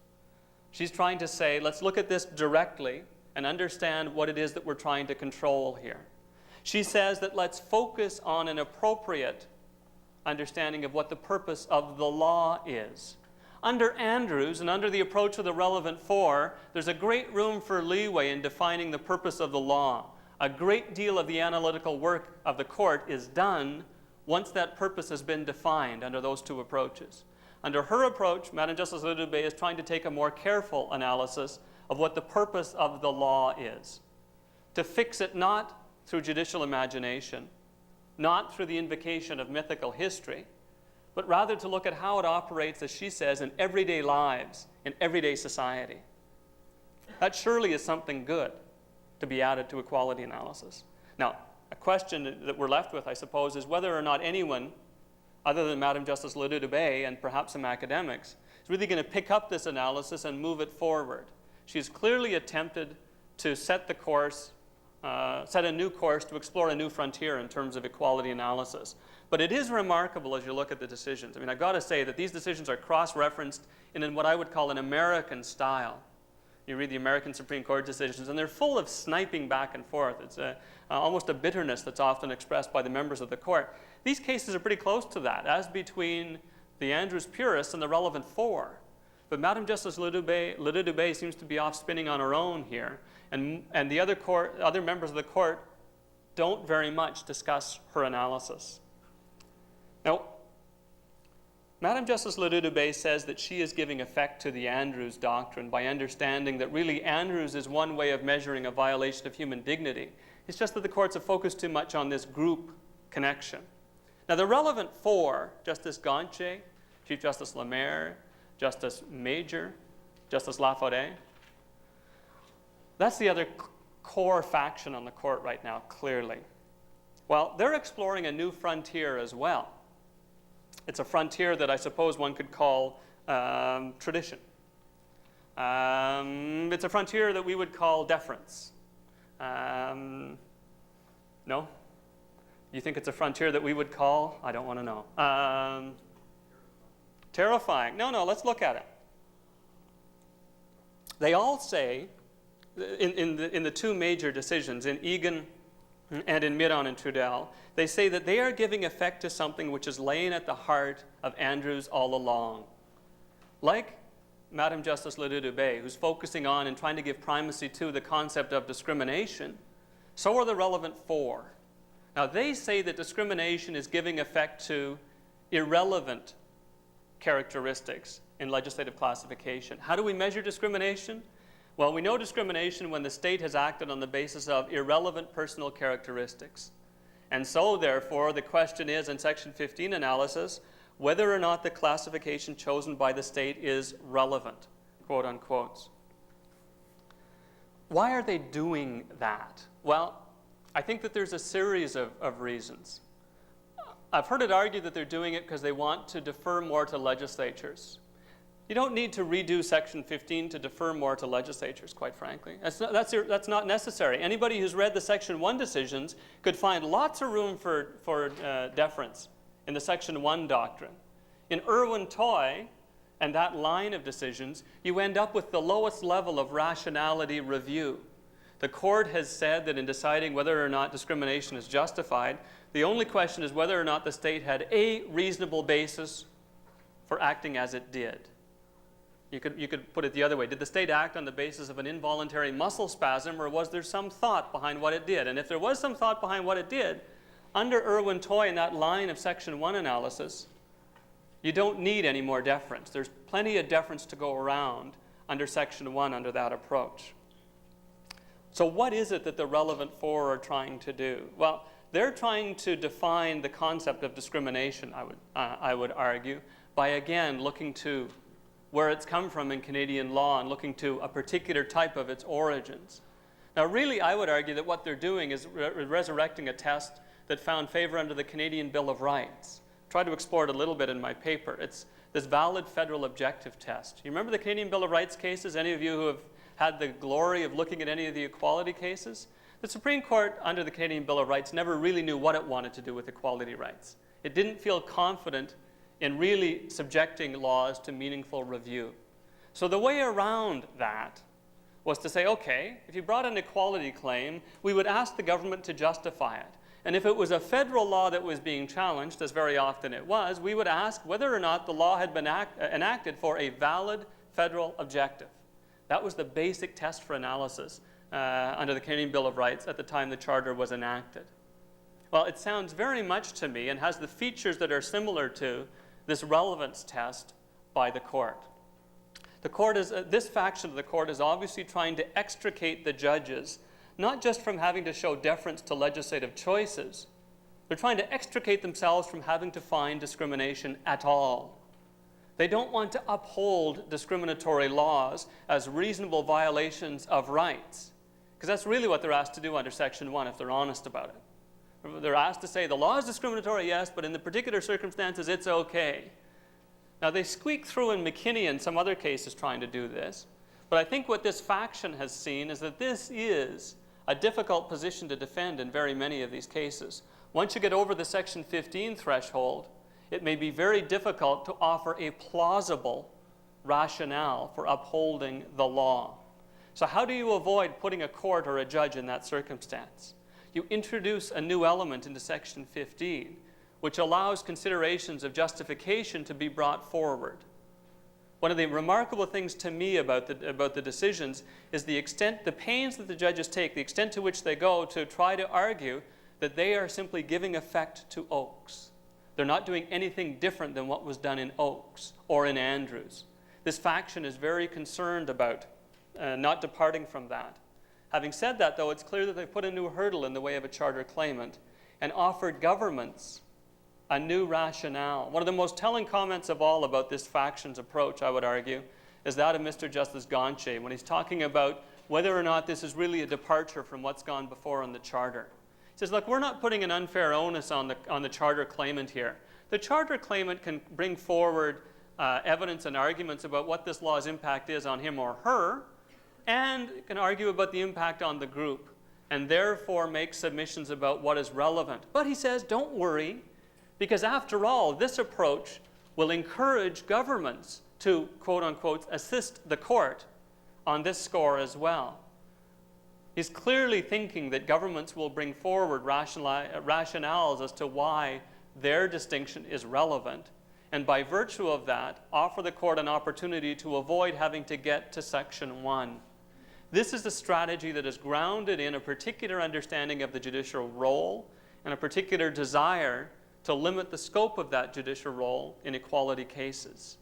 She's trying to say, let's look at this directly and understand what it is that we're trying to control here. She says that let's focus on an appropriate understanding of what the purpose of the law is. Under Andrews and under the approach of the relevant four, there's a great room for leeway in defining the purpose of the law. A great deal of the analytical work of the court is done once that purpose has been defined under those two approaches. Under her approach, Madam Justice Ledoux-Dubé is trying to take a more careful analysis of what the purpose of the law is, to fix it not through judicial imagination, not through the invocation of mythical history, but rather to look at how it operates, as she says, in everyday lives, in everyday society. That surely is something good to be added to equality analysis. Now, a question that we're left with, I suppose, is whether or not anyone other than Madam Justice Ledoux-Dubé and perhaps some academics, is really going to pick up this analysis and move it forward. She's clearly attempted to set the course, set a new course to explore a new frontier in terms of equality analysis. But it is remarkable as you look at the decisions. I mean, I've got to say that these decisions are cross-referenced in what I would call an American style. You read the American Supreme Court decisions, and they're full of sniping back and forth. It's almost a bitterness that's often expressed by the members of the court. These cases are pretty close to that, as between the Andrews purists and the relevant four. But Madam Justice Ledoux-Dubé seems to be off spinning on her own here, and the other members of the court don't very much discuss her analysis. Now, Madam Justice Ledoux-Dubé says that she is giving effect to the Andrews doctrine by understanding that really Andrews is one way of measuring a violation of human dignity. It's just that the courts have focused too much on this group connection. Now, the relevant four, Justice Gonche, Chief Justice Lemaire, Justice Major, Justice Laforêt, that's the other core faction on the court right now, clearly. Well, they're exploring a new frontier as well. It's a frontier that I suppose one could call tradition. It's a frontier that we would call deference. No? You think it's a frontier that we would call? I don't want to know. Terrifying. No, let's look at it. They all say, in the two major decisions, in Egan and in Miron and Trudel, they say that they are giving effect to something which is laying at the heart of Andrews all along. Like Madam Justice Ledoux-Dubé, who's focusing on and trying to give primacy to the concept of discrimination, so are the relevant four. Now, they say that discrimination is giving effect to irrelevant characteristics in legislative classification. How do we measure discrimination? Well, we know discrimination when the state has acted on the basis of irrelevant personal characteristics. And so, therefore, the question is, in Section 15 analysis, whether or not the classification chosen by the state is relevant, quote unquote. Why are they doing that? Well, I think that there's a series of reasons. I've heard it argued that they're doing it because they want to defer more to legislatures. You don't need to redo Section 15 to defer more to legislatures, quite frankly. That's not necessary. Anybody who's read the Section 1 decisions could find lots of room for deference in the Section 1 doctrine. In Irwin-Toy and that line of decisions, you end up with the lowest level of rationality review. The court has said that in deciding whether or not discrimination is justified, the only question is whether or not the state had a reasonable basis for acting as it did. You could put it the other way. Did the state act on the basis of an involuntary muscle spasm, or was there some thought behind what it did? And if there was some thought behind what it did, under Irwin-Toy and that line of Section 1 analysis, you don't need any more deference. There's plenty of deference to go around under Section 1 under that approach. So what is it that the relevant four are trying to do? Well, they're trying to define the concept of discrimination, I would argue, by again looking to where it's come from in Canadian law and looking to a particular type of its origins. Now, really, I would argue that what they're doing is resurrecting a test that found favor under the Canadian Bill of Rights. I tried to explore it a little bit in my paper. It's this valid federal objective test. You remember the Canadian Bill of Rights cases? Any of you who have had the glory of looking at any of the equality cases? The Supreme Court, under the Canadian Bill of Rights, never really knew what it wanted to do with equality rights. It didn't feel confident in really subjecting laws to meaningful review. So the way around that was to say, okay, if you brought an equality claim, we would ask the government to justify it. And if it was a federal law that was being challenged, as very often it was, we would ask whether or not the law had been enacted for a valid federal objective. That was the basic test for analysis under the Canadian Bill of Rights at the time the Charter was enacted. Well, it sounds very much to me and has the features that are similar to this relevance test by the court. The court is, this faction of the court is obviously trying to extricate the judges, not just from having to show deference to legislative choices. They're trying to extricate themselves from having to find discrimination at all. They don't want to uphold discriminatory laws as reasonable violations of rights, because that's really what they're asked to do under Section 1 if they're honest about it. They're asked to say the law is discriminatory, yes, but in the particular circumstances, it's okay. Now, they squeak through in McKinney and some other cases trying to do this, but I think what this faction has seen is that this is a difficult position to defend in very many of these cases. Once you get over the Section 15 threshold, it may be very difficult to offer a plausible rationale for upholding the law. So how do you avoid putting a court or a judge in that circumstance? You introduce a new element into Section 15, which allows considerations of justification to be brought forward. One of the remarkable things to me about the decisions is the pains that the judges take, the extent to which they go to try to argue that they are simply giving effect to Oakes. They're not doing anything different than what was done in Oakes or in Andrews. This faction is very concerned about not departing from that. Having said that, though, it's clear that they've put a new hurdle in the way of a charter claimant and offered governments a new rationale. One of the most telling comments of all about this faction's approach, I would argue, is that of Mr. Justice Gonche when he's talking about whether or not this is really a departure from what's gone before in the charter. He says, look, we're not putting an unfair onus on the charter claimant here. The charter claimant can bring forward evidence and arguments about what this law's impact is on him or her, and can argue about the impact on the group, and therefore make submissions about what is relevant. But he says, don't worry, because after all, this approach will encourage governments to, quote unquote, assist the court on this score as well. He's clearly thinking that governments will bring forward rationales as to why their distinction is relevant, and by virtue of that, offer the court an opportunity to avoid having to get to Section 1. This is a strategy that is grounded in a particular understanding of the judicial role and a particular desire to limit the scope of that judicial role in equality cases.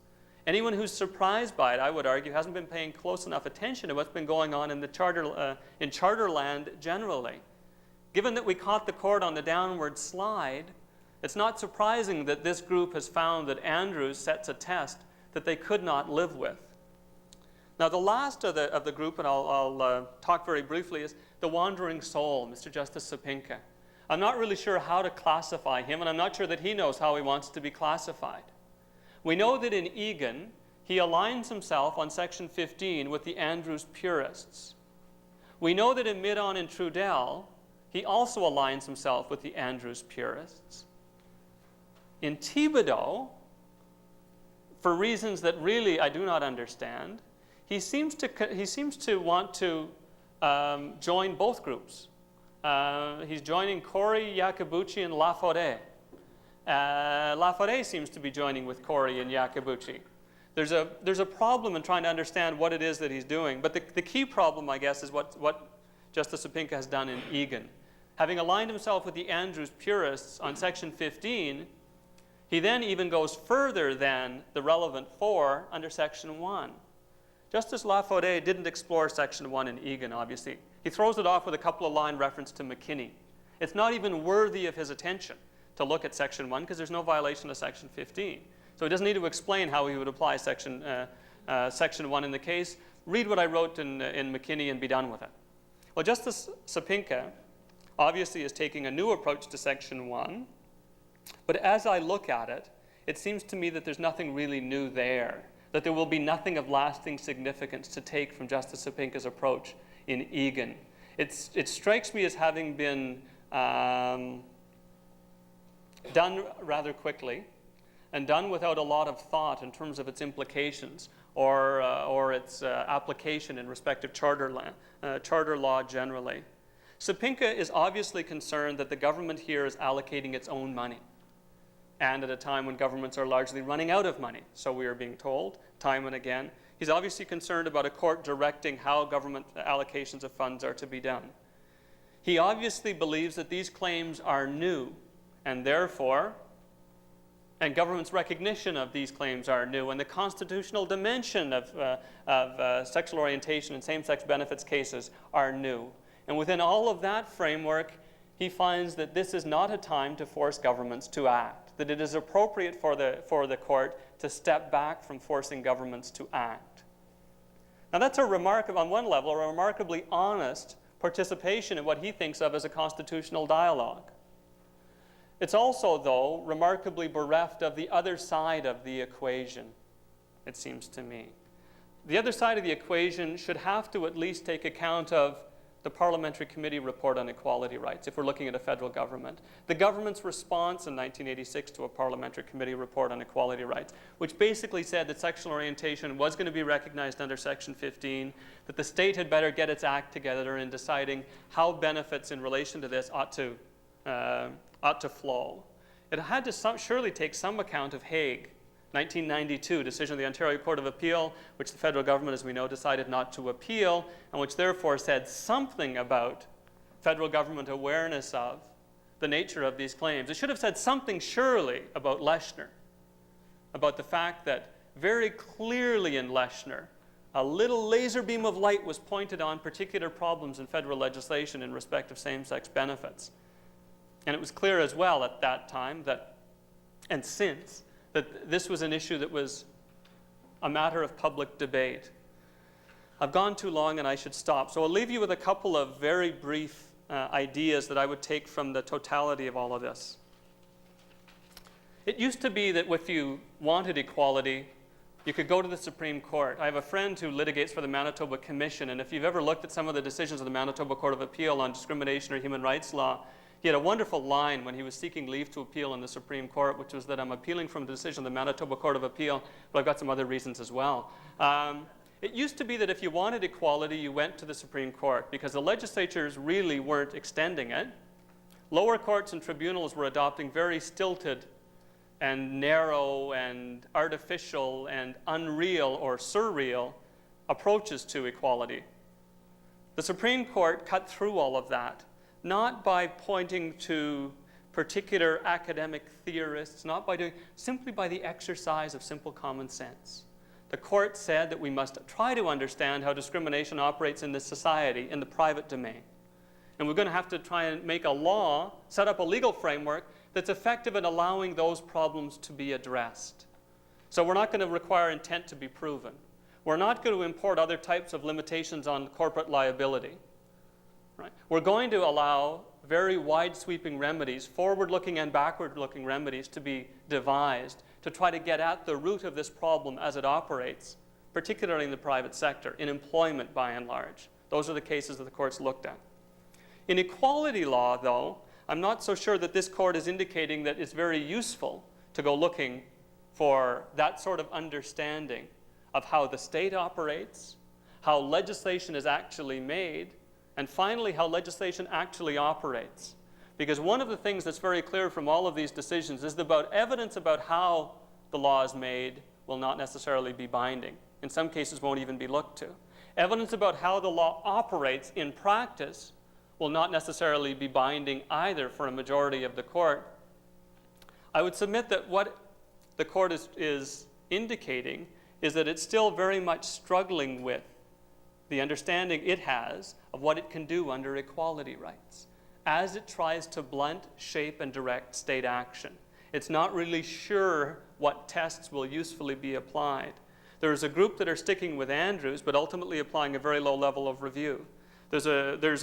Anyone who's surprised by it, I would argue, hasn't been paying close enough attention to what's been going on in the charter land generally. Given that we caught the court on the downward slide, it's not surprising that this group has found that Andrews sets a test that they could not live with. Now, the last of the group, and I'll talk very briefly, is the wandering soul, Mr. Justice Sapinka. I'm not really sure how to classify him, and I'm not sure that he knows how he wants to be classified. We know that in Egan, he aligns himself on Section 15 with the Andrews purists. We know that in Midon and Trudell, he also aligns himself with the Andrews purists. In Thibodaux, for reasons that really I do not understand, he seems to want to join both groups. He's joining Corey, Iacobucci, and Laforêt. Laforêt seems to be joining with Corey and Iacobucci. There's a problem in trying to understand what it is that he's doing, but the key problem, I guess, is what Justice Sapinka has done in Egan. Having aligned himself with the Andrews purists on Section 15, he then even goes further than the relevant 4 under Section 1. Justice Laforêt didn't explore Section 1 in Egan, obviously. He throws it off with a couple of line reference to McKinney. It's not even worthy of his attention to look at Section 1 because there's no violation of Section 15. So he doesn't need to explain how he would apply Section 1 in the case. Read what I wrote in McKinney and be done with it. Well, Justice Sapinka obviously is taking a new approach to Section 1, but as I look at it, it seems to me that there's nothing really new there, that there will be nothing of lasting significance to take from Justice Sapinka's approach in Egan. It strikes me as having been done rather quickly and done without a lot of thought in terms of its implications or its application in respect of charter law generally. Sapinka is obviously concerned that the government here is allocating its own money, and at a time when governments are largely running out of money, so we are being told time and again. He's obviously concerned about a court directing how government allocations of funds are to be done. He obviously believes that these claims are new, and therefore, and government's recognition of these claims are new, and the constitutional dimension of sexual orientation and same-sex benefits cases are new. And within all of that framework, he finds that this is not a time to force governments to act, that it is appropriate for the court to step back from forcing governments to act. Now that's on one level, a remarkably honest participation in what he thinks of as a constitutional dialogue. It's also, though, remarkably bereft of the other side of the equation, it seems to me. The other side of the equation should have to at least take account of the Parliamentary Committee Report on Equality Rights, if we're looking at a federal government. The government's response in 1986 to a Parliamentary Committee Report on Equality Rights, which basically said that sexual orientation was going to be recognized under Section 15, that the state had better get its act together in deciding how benefits in relation to this ought to flow. It had to surely take some account of Hague, 1992, decision of the Ontario Court of Appeal, which the federal government, as we know, decided not to appeal, and which therefore said something about federal government awareness of the nature of these claims. It should have said something surely about Leshner, about the fact that very clearly in Leshner, a little laser beam of light was pointed on particular problems in federal legislation in respect of same-sex benefits. And it was clear as well at that time that, and since, that this was an issue that was a matter of public debate. I've gone too long and I should stop. So I'll leave you with a couple of very brief ideas that I would take from the totality of all of this. It used to be that if you wanted equality, you could go to the Supreme Court. I have a friend who litigates for the Manitoba Commission, and if you've ever looked at some of the decisions of the Manitoba Court of Appeal on discrimination or human rights law, he had a wonderful line when he was seeking leave to appeal in the Supreme Court, which was that I'm appealing from the decision of the Manitoba Court of Appeal, but I've got some other reasons as well. It used to be that if you wanted equality, you went to the Supreme Court because the legislatures really weren't extending it. Lower courts and tribunals were adopting very stilted and narrow and artificial and unreal or surreal approaches to equality. The Supreme Court cut through all of that, not by pointing to particular academic theorists, simply by the exercise of simple common sense. The court said that we must try to understand how discrimination operates in this society, in the private domain. And we're going to have to try and make a law, set up a legal framework that's effective in allowing those problems to be addressed. So we're not going to require intent to be proven. we're not going to import other types of limitations on corporate liability. Right? We're going to allow very wide-sweeping remedies, forward-looking and backward-looking remedies, to be devised to try to get at the root of this problem as it operates, particularly in the private sector, in employment by and large. Those are the cases that the court's looked at. In equality law, though, I'm not so sure that this court is indicating that it's very useful to go looking for that sort of understanding of how the state operates, how legislation is actually made, and finally, how legislation actually operates. Because one of the things that's very clear from all of these decisions is about evidence about how the law is made will not necessarily be binding. In some cases, won't even be looked to. Evidence about how the law operates in practice will not necessarily be binding either for a majority of the court. I would submit that what the court is indicating is that it's still very much struggling with the understanding it has of what it can do under equality rights as it tries to blunt, shape, and direct state action. It's not really sure what tests will usefully be applied. There's a group that are sticking with Andrews, but ultimately applying a very low level of review. There's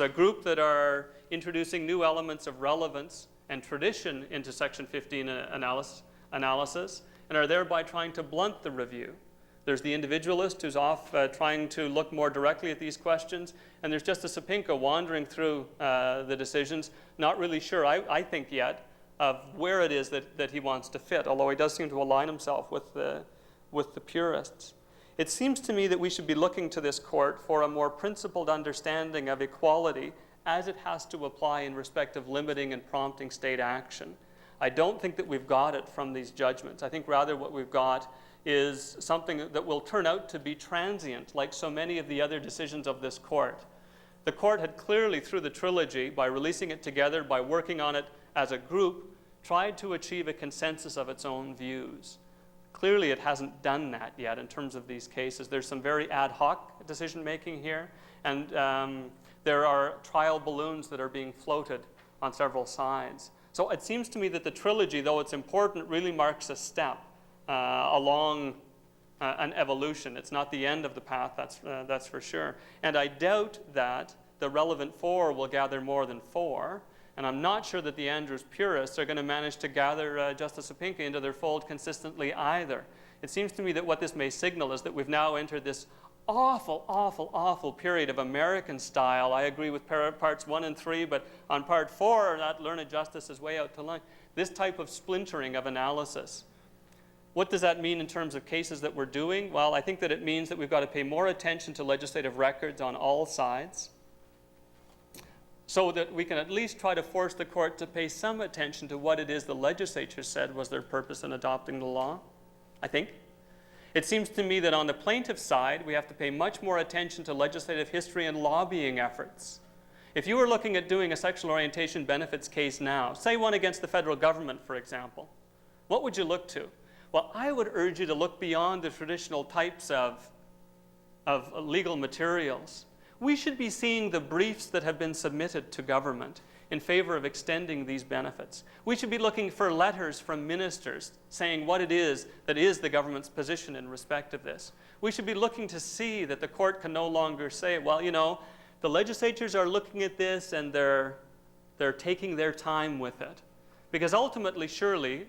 a group that are introducing new elements of relevance and tradition into Section 15 analysis and are thereby trying to blunt the review. There's the individualist who's off trying to look more directly at these questions, and there's Justice Sapinka wandering through the decisions, not really sure, I think yet, of where it is that he wants to fit, although he does seem to align himself with the purists. It seems to me that we should be looking to this court for a more principled understanding of equality as it has to apply in respect of limiting and prompting state action. I don't think that we've got it from these judgments. I think rather what we've got is something that will turn out to be transient, like so many of the other decisions of this court. The court had clearly, through the trilogy, by releasing it together, by working on it as a group, tried to achieve a consensus of its own views. Clearly, it hasn't done that yet in terms of these cases. There's some very ad hoc decision-making here, and there are trial balloons that are being floated on several sides. So it seems to me that the trilogy, though it's important, really marks a step along an evolution. It's not the end of the path, that's for sure. And I doubt that the relevant four will gather more than four, and I'm not sure that the Andrews purists are going to manage to gather Justice Sapinka into their fold consistently either. It seems to me that what this may signal is that we've now entered this awful, awful, awful period of American style. I agree with parts 1 and 3, but on part 4, that learned justice is way out to lunch. This type of splintering of analysis. What does that mean in terms of cases that we're doing? Well, I think that it means that we've got to pay more attention to legislative records on all sides so that we can at least try to force the court to pay some attention to what it is the legislature said was their purpose in adopting the law, I think. It seems to me that on the plaintiff side, we have to pay much more attention to legislative history and lobbying efforts. If you were looking at doing a sexual orientation benefits case now, say one against the federal government, for example, what would you look to? Well, I would urge you to look beyond the traditional types of legal materials. We should be seeing the briefs that have been submitted to government in favor of extending these benefits. We should be looking for letters from ministers saying what it is that is the government's position in respect of this. We should be looking to see that the court can no longer say, well, you know, the legislatures are looking at this and they're taking their time with it. Because ultimately, surely,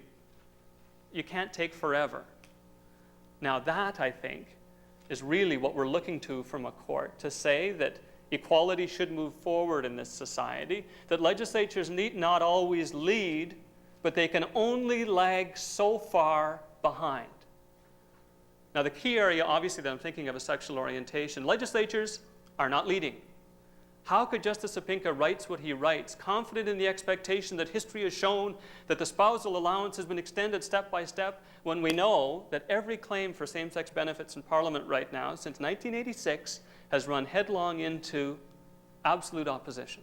you can't take forever. Now that, I think, is really what we're looking to from a court, to say that equality should move forward in this society, that legislatures need not always lead, but they can only lag so far behind. Now the key area, obviously, that I'm thinking of is sexual orientation. Legislatures are not leading. How could Justice Sapinka write what he writes, confident in the expectation that history has shown that the spousal allowance has been extended step by step, when we know that every claim for same-sex benefits in Parliament right now, since 1986, has run headlong into absolute opposition?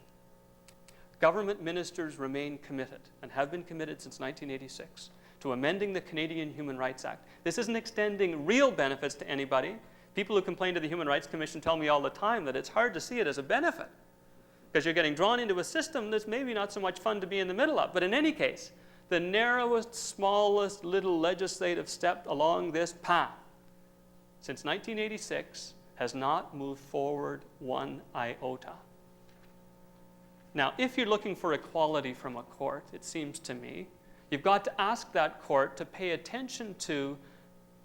Government ministers remain committed, and have been committed since 1986, to amending the Canadian Human Rights Act. This isn't extending real benefits to anybody. People who complain to the Human Rights Commission tell me all the time that it's hard to see it as a benefit because you're getting drawn into a system that's maybe not so much fun to be in the middle of. But in any case, the narrowest, smallest little legislative step along this path since 1986 has not moved forward one iota. Now, if you're looking for equality from a court, it seems to me, you've got to ask that court to pay attention to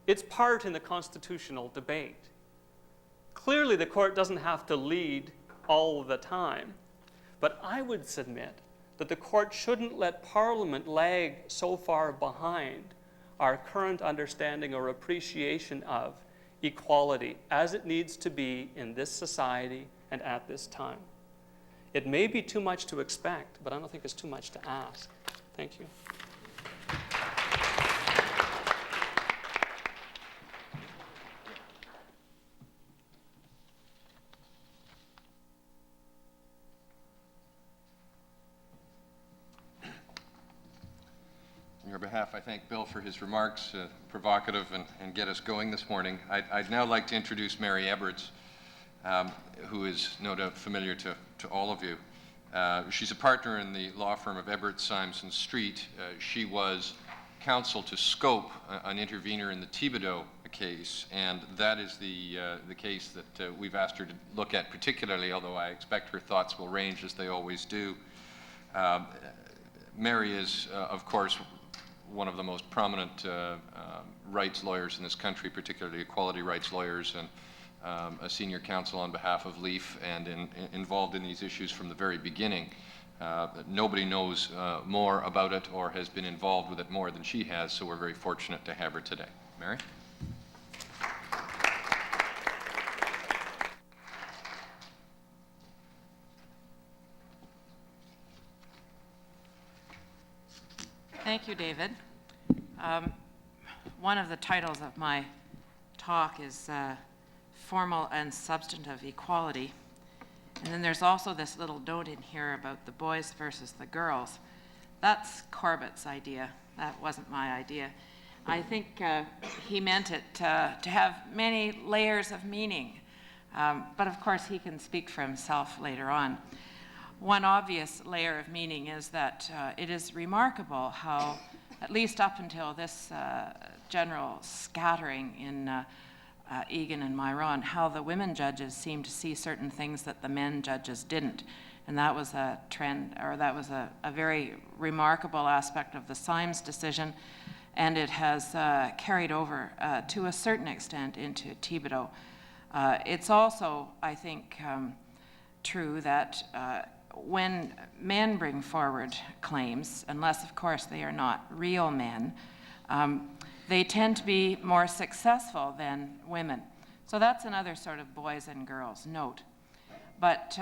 its part in the constitutional debate. Clearly, the court doesn't have to lead all the time, but I would submit that the court shouldn't let Parliament lag so far behind our current understanding or appreciation of equality as it needs to be in this society and at this time. It may be too much to expect, but I don't think it's too much to ask. Thank you. On your behalf, I thank Bill for his remarks, provocative and get us going this morning. I'd now like to introduce Mary Eberts, who is no doubt familiar to all of you. She's a partner in the law firm of Eberts, Symes and Street. She was counsel to Scope, an intervener in the Thibodeau case, and that is the case that we've asked her to look at particularly, although I expect her thoughts will range as they always do. Mary is, of course, one of the most prominent rights lawyers in this country, particularly equality rights lawyers, and a senior counsel on behalf of LEAF and involved in these issues from the very beginning. Nobody knows more about it or has been involved with it more than she has, so we're very fortunate to have her today. Mary? Thank you, David. One of the titles of my talk is Formal and Substantive Equality. And then there's also this little note in here about the boys versus the girls. That's Corbett's idea. That wasn't my idea. I think he meant it to have many layers of meaning. But of course, he can speak for himself later on. One obvious layer of meaning is that it is remarkable how, at least up until this general scattering in Egan and Moran, how the women judges seemed to see certain things that the men judges didn't. And that was a trend, or that was a very remarkable aspect of the Symes decision, and it has carried over to a certain extent into Thibodeau. It's also, I think, true that when men bring forward claims, unless of course they are not real men, they tend to be more successful than women. So that's another sort of boys and girls note. But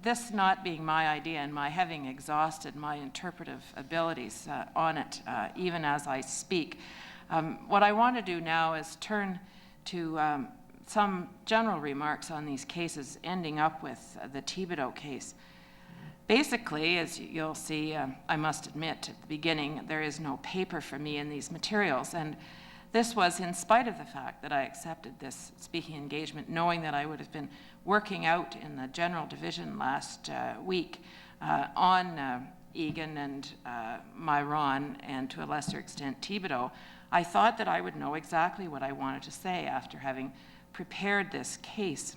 this not being my idea and my having exhausted my interpretive abilities on it, even as I speak, what I want to do now is turn to some general remarks on these cases, ending up with the Thibodeau case. Basically, as you'll see, I must admit at the beginning, there is no paper for me in these materials, and this was in spite of the fact that I accepted this speaking engagement, knowing that I would have been working out in the general division last week on Egan and Moran, and to a lesser extent Thibodeau. I thought that I would know exactly what I wanted to say after having prepared this case.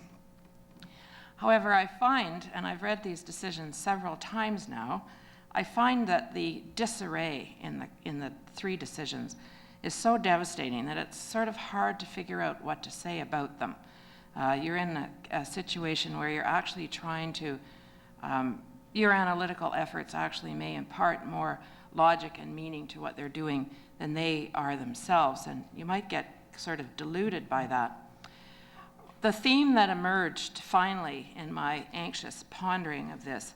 However, I find, and I've read these decisions several times now, I find that the disarray in the three decisions is so devastating that it's sort of hard to figure out what to say about them. You're in a situation where you're actually trying to, your analytical efforts actually may impart more logic and meaning to what they're doing than they are themselves, and you might get sort of deluded by that. The theme that emerged finally in my anxious pondering of this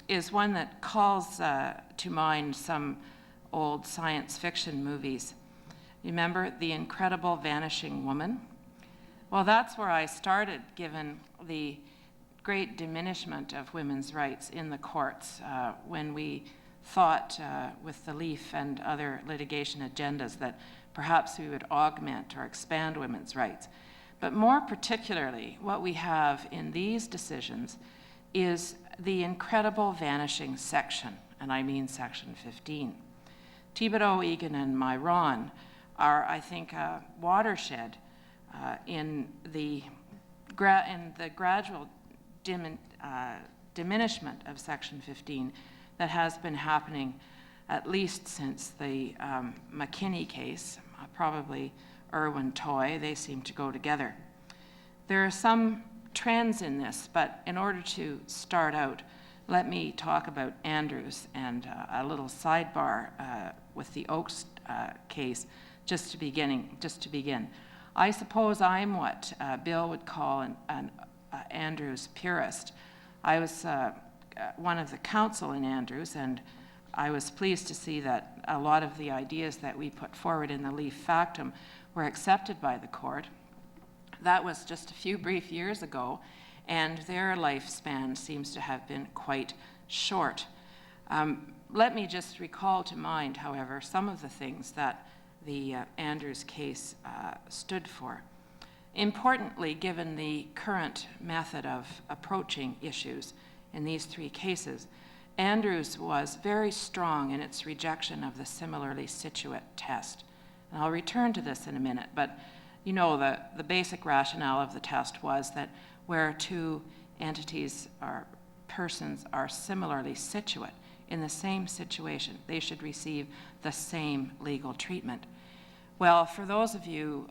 is one that calls to mind some old science fiction movies. Remember The Incredible Vanishing Woman? Well, that's where I started, given the great diminishment of women's rights in the courts when we thought with the LEAF and other litigation agendas that perhaps we would augment or expand women's rights. But more particularly, what we have in these decisions is the incredible vanishing section, and I mean section 15. Thibodeau, Egan, and Moran are, I think, a watershed in the gradual diminishment of Section 15 that has been happening at least since the McKinney case, probably Irwin Toy. They seem to go together. There are some trends in this, but in order to start out, let me talk about Andrews and a little sidebar with the Oakes case just to begin. I suppose I'm what Bill would call an Andrews purist. I was one of the counsel in Andrews, and I was pleased to see that a lot of the ideas that we put forward in the Leaf Factum were accepted by the court. That was just a few brief years ago, and their lifespan seems to have been quite short. Let me just recall to mind, however, some of the things that the Andrews case stood for. Importantly, given the current method of approaching issues in these three cases, Andrews was very strong in its rejection of the similarly situate test. And I'll return to this in a minute, but you know the basic rationale of the test was that where two entities or persons are similarly situate in the same situation, they should receive the same legal treatment. Well, for those of you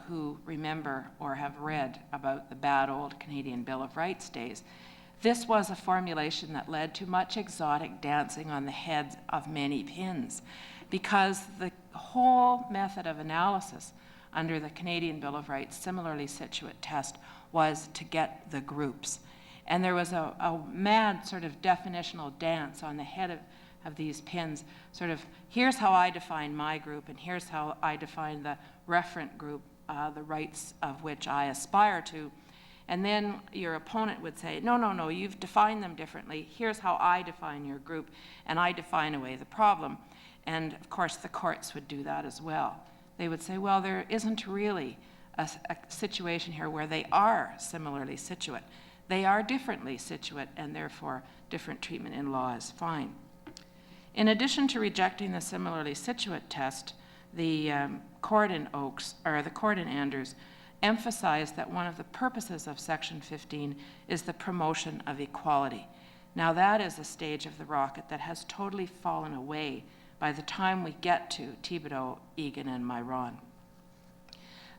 who remember or have read about the bad old Canadian Bill of Rights days, this was a formulation that led to much exotic dancing on the heads of many pins, because the whole method of analysis under the Canadian Bill of Rights similarly situate test was to get the groups. And there was a mad sort of definitional dance on the head of these pins, sort of, here's how I define my group, and here's how I define the referent group, the rights of which I aspire to. And then your opponent would say, no, you've defined them differently. Here's how I define your group, and I define away the problem. And of course, the courts would do that as well. They would say, well, there isn't really a situation here where they are similarly situate. They are differently situate, and therefore different treatment in law is fine. In addition to rejecting the similarly situate test, the court in Andrews emphasized that one of the purposes of Section 15 is the promotion of equality. Now that is a stage of the rocket that has totally fallen away by the time we get to Thibodeau, Egan, and Moran.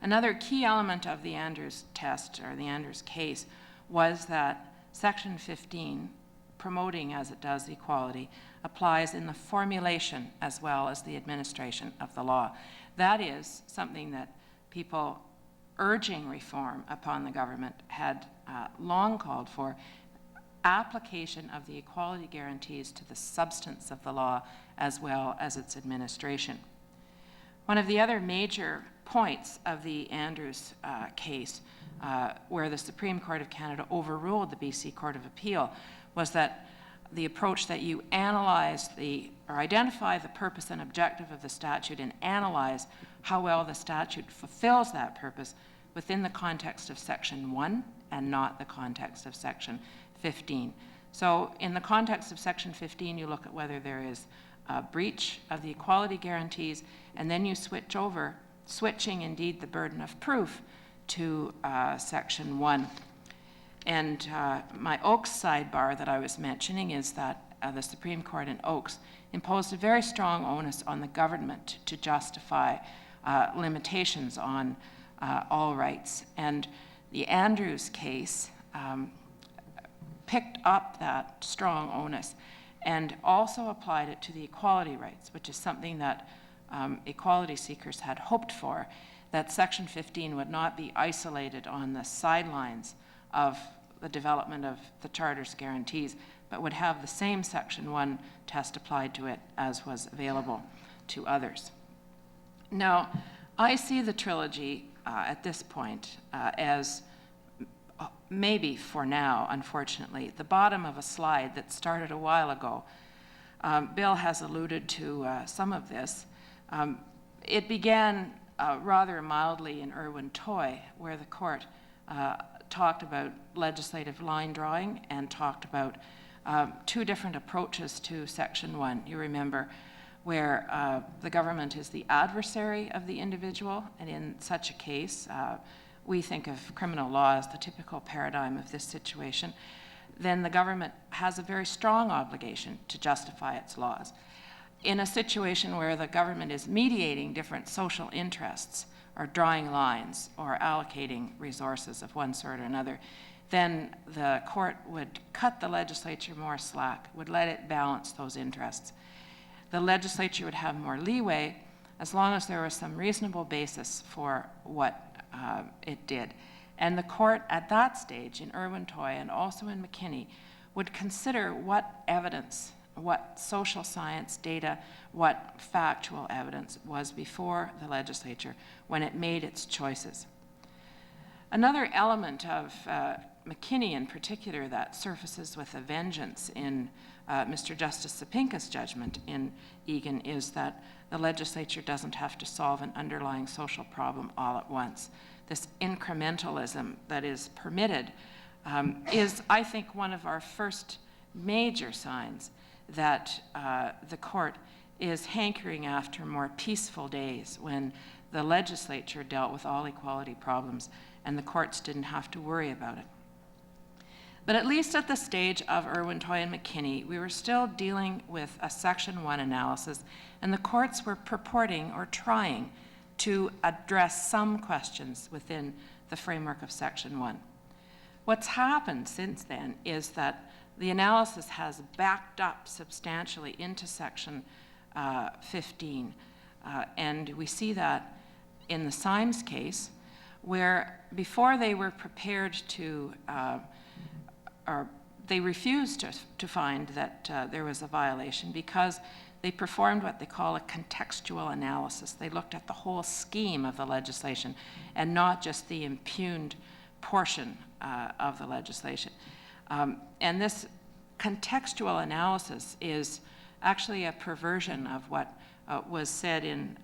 Another key element of the Andrews test, or the Andrews case, was that Section 15, promoting as it does equality, applies in the formulation as well as the administration of the law. That is something that people urging reform upon the government had long called for, application of the equality guarantees to the substance of the law as well as its administration. One of the other major points of the Andrews case, where the Supreme Court of Canada overruled the BC Court of Appeal, was that the approach that you analyze or identify the purpose and objective of the statute and analyze how well the statute fulfills that purpose within the context of Section 1 and not the context of Section 15. So in the context of Section 15, you look at whether there is a breach of the equality guarantees, and then you switch over, switching indeed the burden of proof to Section 1. And my Oakes sidebar that I was mentioning is that the Supreme Court in Oakes imposed a very strong onus on the government to justify limitations on all rights. And the Andrews case picked up that strong onus and also applied it to the equality rights, which is something that equality seekers had hoped for, that Section 15 would not be isolated on the sidelines of the development of the Charter's guarantees, but would have the same Section 1 test applied to it as was available to others. Now, I see the trilogy at this point as maybe for now, unfortunately, the bottom of a slide that started a while ago. Bill has alluded to some of this. It began rather mildly in Irwin Toy, where the court talked about legislative line drawing and talked about two different approaches to Section 1. You remember where the government is the adversary of the individual, and in such a case, we think of criminal law as the typical paradigm of this situation, then the government has a very strong obligation to justify its laws. In a situation where the government is mediating different social interests, or drawing lines, or allocating resources of one sort or another, then the court would cut the legislature more slack, would let it balance those interests. The legislature would have more leeway as long as there was some reasonable basis for what it did. And the court at that stage, in Irwin-Toy and also in McKinney, would consider what evidence, what social science data, what factual evidence was before the legislature when it made its choices. Another element of McKinney in particular that surfaces with a vengeance in Mr. Justice Sapinka's judgment in Egan is that the legislature doesn't have to solve an underlying social problem all at once. This incrementalism that is permitted is, I think, one of our first major signs that the court is hankering after more peaceful days when the legislature dealt with all equality problems and the courts didn't have to worry about it. But at least at the stage of Irwin-Toy and McKinney, we were still dealing with a Section 1 analysis, and the courts were purporting or trying to address some questions within the framework of Section 1. What's happened since then is that the analysis has backed up substantially into Section 15, and we see that in the Symes case, where before they were prepared to or they refused to find that there was a violation because they performed what they call a contextual analysis. They looked at the whole scheme of the legislation and not just the impugned portion of the legislation. And this contextual analysis is actually a perversion of what was said in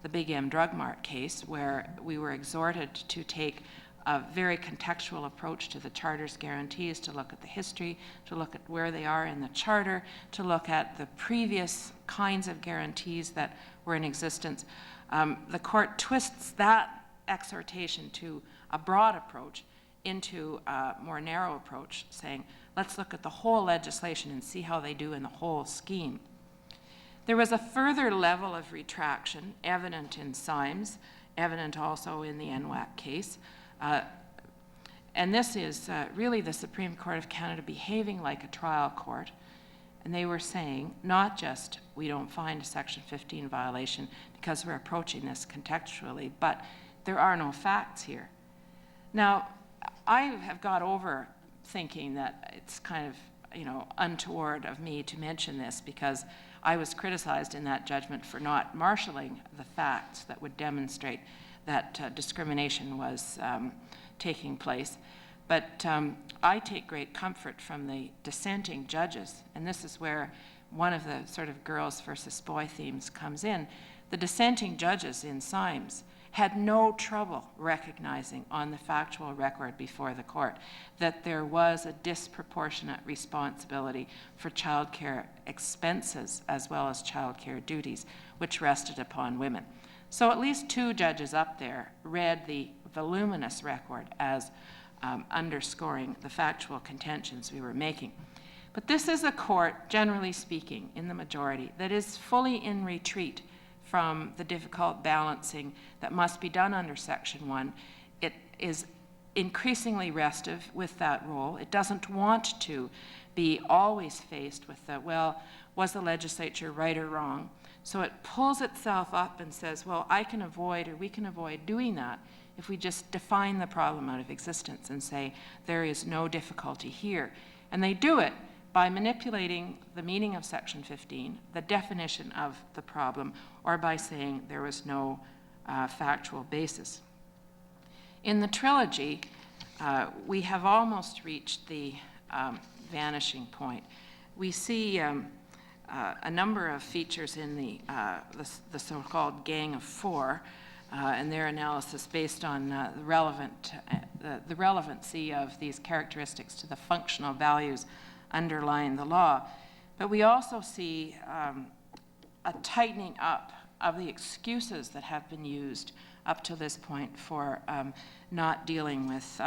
the Big M Drug Mart case, where we were exhorted to take a very contextual approach to the Charter's guarantees, to look at the history, to look at where they are in the Charter, to look at the previous kinds of guarantees that were in existence. The court twists that exhortation to a broad approach into a more narrow approach, saying, let's look at the whole legislation and see how they do in the whole scheme. There was a further level of retraction evident in Symes, evident also in the NWAC case. And this is really the Supreme Court of Canada behaving like a trial court. And they were saying, not just we don't find a Section 15 violation because we're approaching this contextually, but there are no facts here. Now, I have got over thinking that it's kind of, untoward of me to mention this because I was criticized in that judgment for not marshaling the facts that would demonstrate that discrimination was taking place. But I take great comfort from the dissenting judges, and this is where one of the sort of girls versus boy themes comes in. The dissenting judges in Symes had no trouble recognizing on the factual record before the court that there was a disproportionate responsibility for childcare expenses as well as childcare duties, which rested upon women. So at least two judges up there read the voluminous record as underscoring the factual contentions we were making. But this is a court, generally speaking, in the majority, that is fully in retreat from the difficult balancing that must be done under Section 1. It is increasingly restive with that role. It doesn't want to be always faced with the, well, was the legislature right or wrong? So it pulls itself up and says, well, I can avoid, or we can avoid doing that if we just define the problem out of existence and say there is no difficulty here. And they do it by manipulating the meaning of Section 15, the definition of the problem, or by saying there was no factual basis. In the trilogy, we have almost reached the vanishing point. We see a number of features in the so-called Gang of Four and their analysis based on the relevancy of these characteristics to the functional values underlying the law. But we also see a tightening up of the excuses that have been used up to this point for not dealing with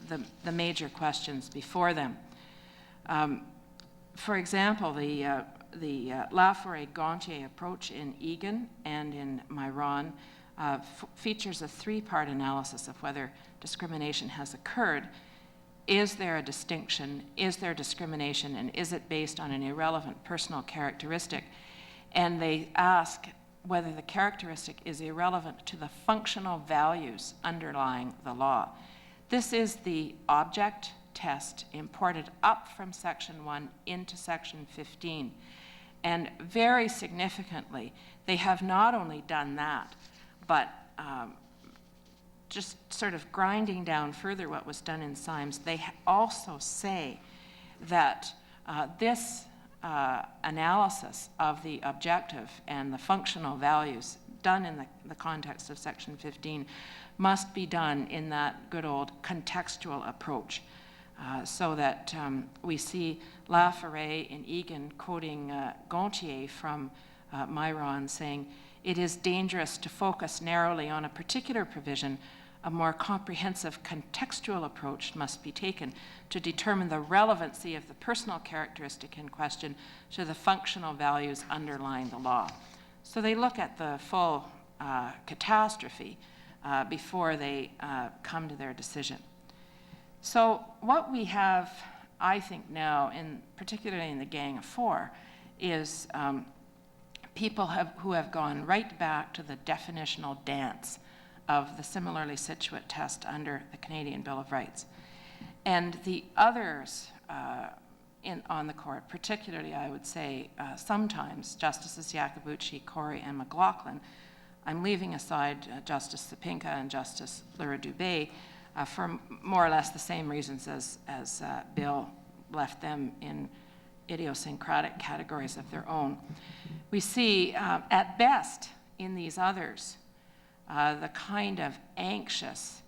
the major questions before them. For example, the Laforest-Gontier approach in Egan and in Moran features a three-part analysis of whether discrimination has occurred. Is there a distinction? Is there discrimination? And is it based on an irrelevant personal characteristic? And they ask whether the characteristic is irrelevant to the functional values underlying the law. This is the object test imported up from Section 1 into Section 15. And very significantly, they have not only done that, but just sort of grinding down further what was done in Symes, they also say that this analysis of the objective and the functional values done in the context of Section 15 must be done in that good old contextual approach, so that we see Laforest in Egan quoting Gontier from Moran saying, "It is dangerous to focus narrowly on a particular provision. A more comprehensive contextual approach must be taken to determine the relevancy of the personal characteristic in question to the functional values underlying the law." So they look at the full catastrophe before they come to their decision. So what we have, I think now, particularly in the Gang of Four, is people who have gone right back to the definitional dance of the similarly situate test under the Canadian Bill of Rights. And the others on the court, particularly I would say sometimes Justices Iacobucci, Corey, and McLaughlin, I'm leaving aside Justice Sapinka and Justice Lura-Dubé for more or less the same reasons as Bill left them in idiosyncratic categories of their own. We see at best in these others the kind of anxious,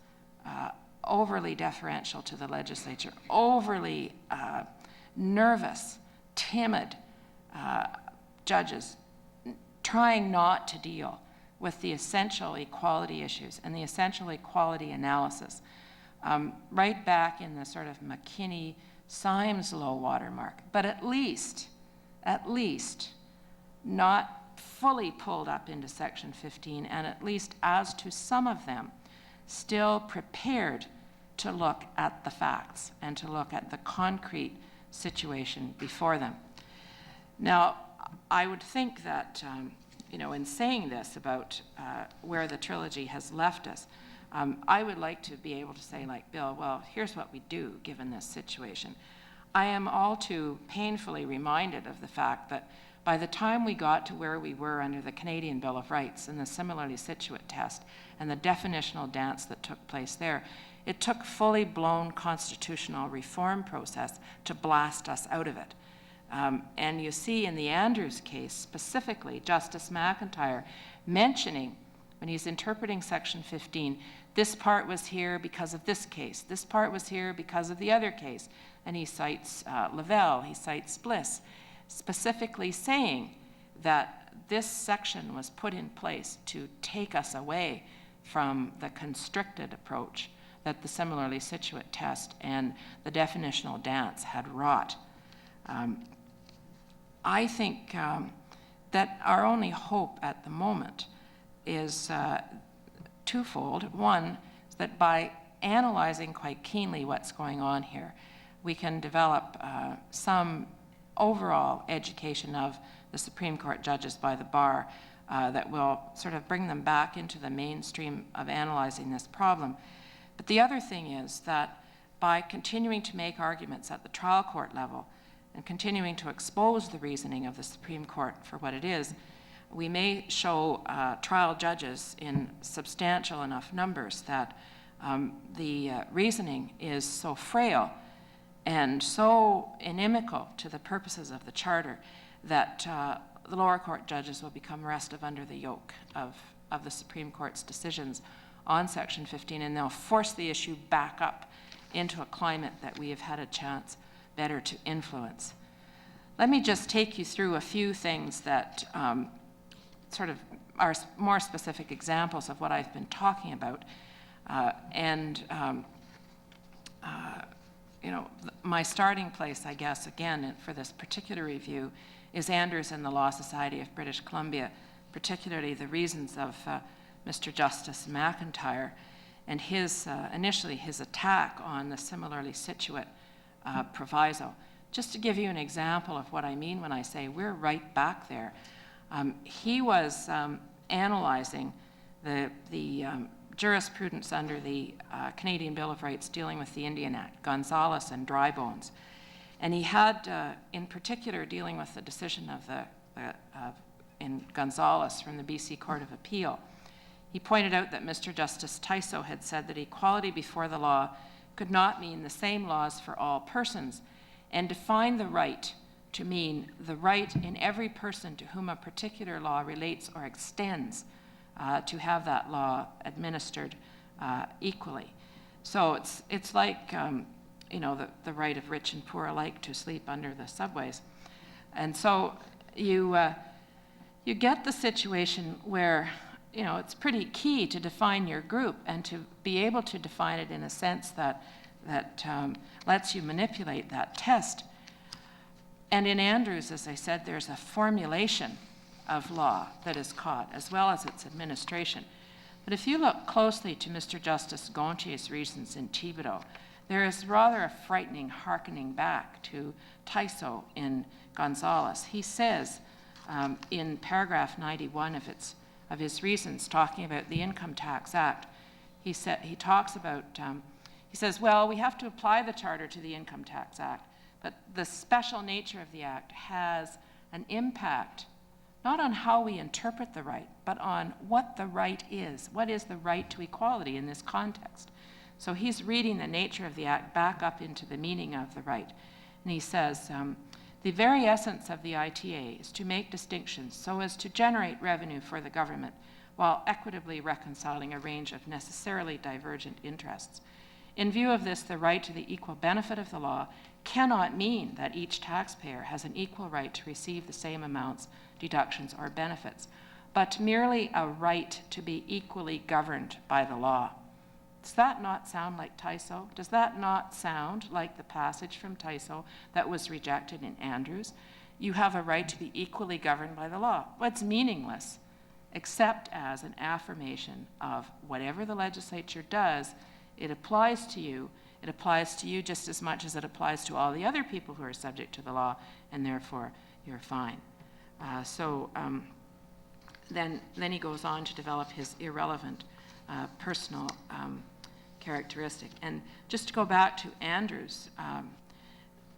overly deferential to the legislature, overly nervous, timid judges trying not to deal with the essential equality issues and the essential equality analysis. Right back in the sort of McKinney-Symes low water mark, but at least not fully pulled up into Section 15, and at least as to some of them, still prepared to look at the facts and to look at the concrete situation before them. Now, I would think that, in saying this about where the trilogy has left us, I would like to be able to say, like Bill, well, here's what we do given this situation. I am all too painfully reminded of the fact that by the time we got to where we were under the Canadian Bill of Rights and the similarly situate test and the definitional dance that took place there, it took fully blown constitutional reform process to blast us out of it. And you see in the Andrews case specifically, Justice McIntyre mentioning when he's interpreting Section 15, this part was here because of this case, this part was here because of the other case. And he cites Lavelle, he cites Bliss, specifically saying that this section was put in place to take us away from the constricted approach that the similarly situate test and the definitional dance had wrought. I think that our only hope at the moment is twofold. One, is that by analyzing quite keenly what's going on here, we can develop some overall education of the Supreme Court judges by the bar that will sort of bring them back into the mainstream of analyzing this problem. But the other thing is that by continuing to make arguments at the trial court level and continuing to expose the reasoning of the Supreme Court for what it is, we may show trial judges in substantial enough numbers that the reasoning is so frail and so inimical to the purposes of the Charter that the lower court judges will become restive under the yoke of the Supreme Court's decisions on Section 15, and they'll force the issue back up into a climate that we have had a chance better to influence. let me just take you through a few things that sort of are more specific examples of what I've been talking about. You know, my starting place, I guess, again, for this particular review is Andrews and the Law Society of British Columbia, particularly the reasons of Mr. Justice McIntyre and his, initially his attack on the similarly situate proviso. Just to give you an example of what I mean when I say we're right back there, he was analyzing the jurisprudence under the Canadian Bill of Rights dealing with the Indian Act, Gonzales and Dry Bones. And he had, in particular, dealing with the decision of in Gonzales from the BC Court of Appeal. He pointed out that Mr. Justice Tyso had said that equality before the law could not mean the same laws for all persons, and defined the right to mean the right in every person to whom a particular law relates or extends to have that law administered equally. So it's like, you know, the right of rich and poor alike to sleep under the subways. And so you get the situation where, you know, it's pretty key to define your group and to be able to define it in a sense that lets you manipulate that test. And in Andrews, as I said, there's a formulation of law that is caught, as well as its administration. But if you look closely to Mr. Justice Gonchier's reasons in Thibodeau, there is rather a frightening hearkening back to Tyso in Gonzales. He says in paragraph 91 of his reasons, talking about the Income Tax Act, he talks about, he says, well, we have to apply the Charter to the Income Tax Act, but the special nature of the Act has an impact not on how we interpret the right, but on what the right is. What is the right to equality in this context? So he's reading the nature of the Act back up into the meaning of the right. And he says, the very essence of the ITA is to make distinctions so as to generate revenue for the government while equitably reconciling a range of necessarily divergent interests. In view of this, the right to the equal benefit of the law cannot mean that each taxpayer has an equal right to receive the same amounts, deductions, or benefits, but merely a right to be equally governed by the law. Does that not sound like Tyso? Does that not sound like the passage from Tyso that was rejected in Andrews? You have a right to be equally governed by the law. Well, it's meaningless, except as an affirmation of whatever the legislature does, it applies to you. It applies to you just as much as it applies to all the other people who are subject to the law, and therefore you're fine. Then he goes on to develop his irrelevant personal characteristic. And just to go back to Andrews,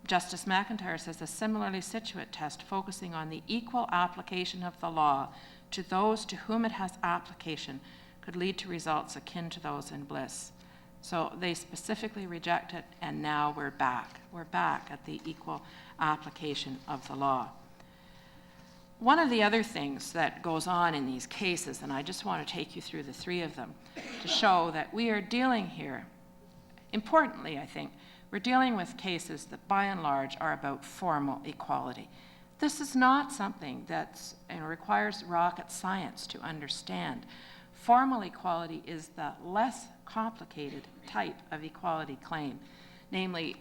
Justice McIntyre says a similarly situate test focusing on the equal application of the law to those to whom it has application could lead to results akin to those in Bliss. So they specifically reject it, and now we're back. We're back at the equal application of the law. One of the other things that goes on in these cases, and I just want to take you through the three of them to show that we are dealing here, importantly, I think, we're dealing with cases that by and large are about formal equality. This is not something that requires rocket science to understand. Formal equality is the less complicated type of equality claim. Namely,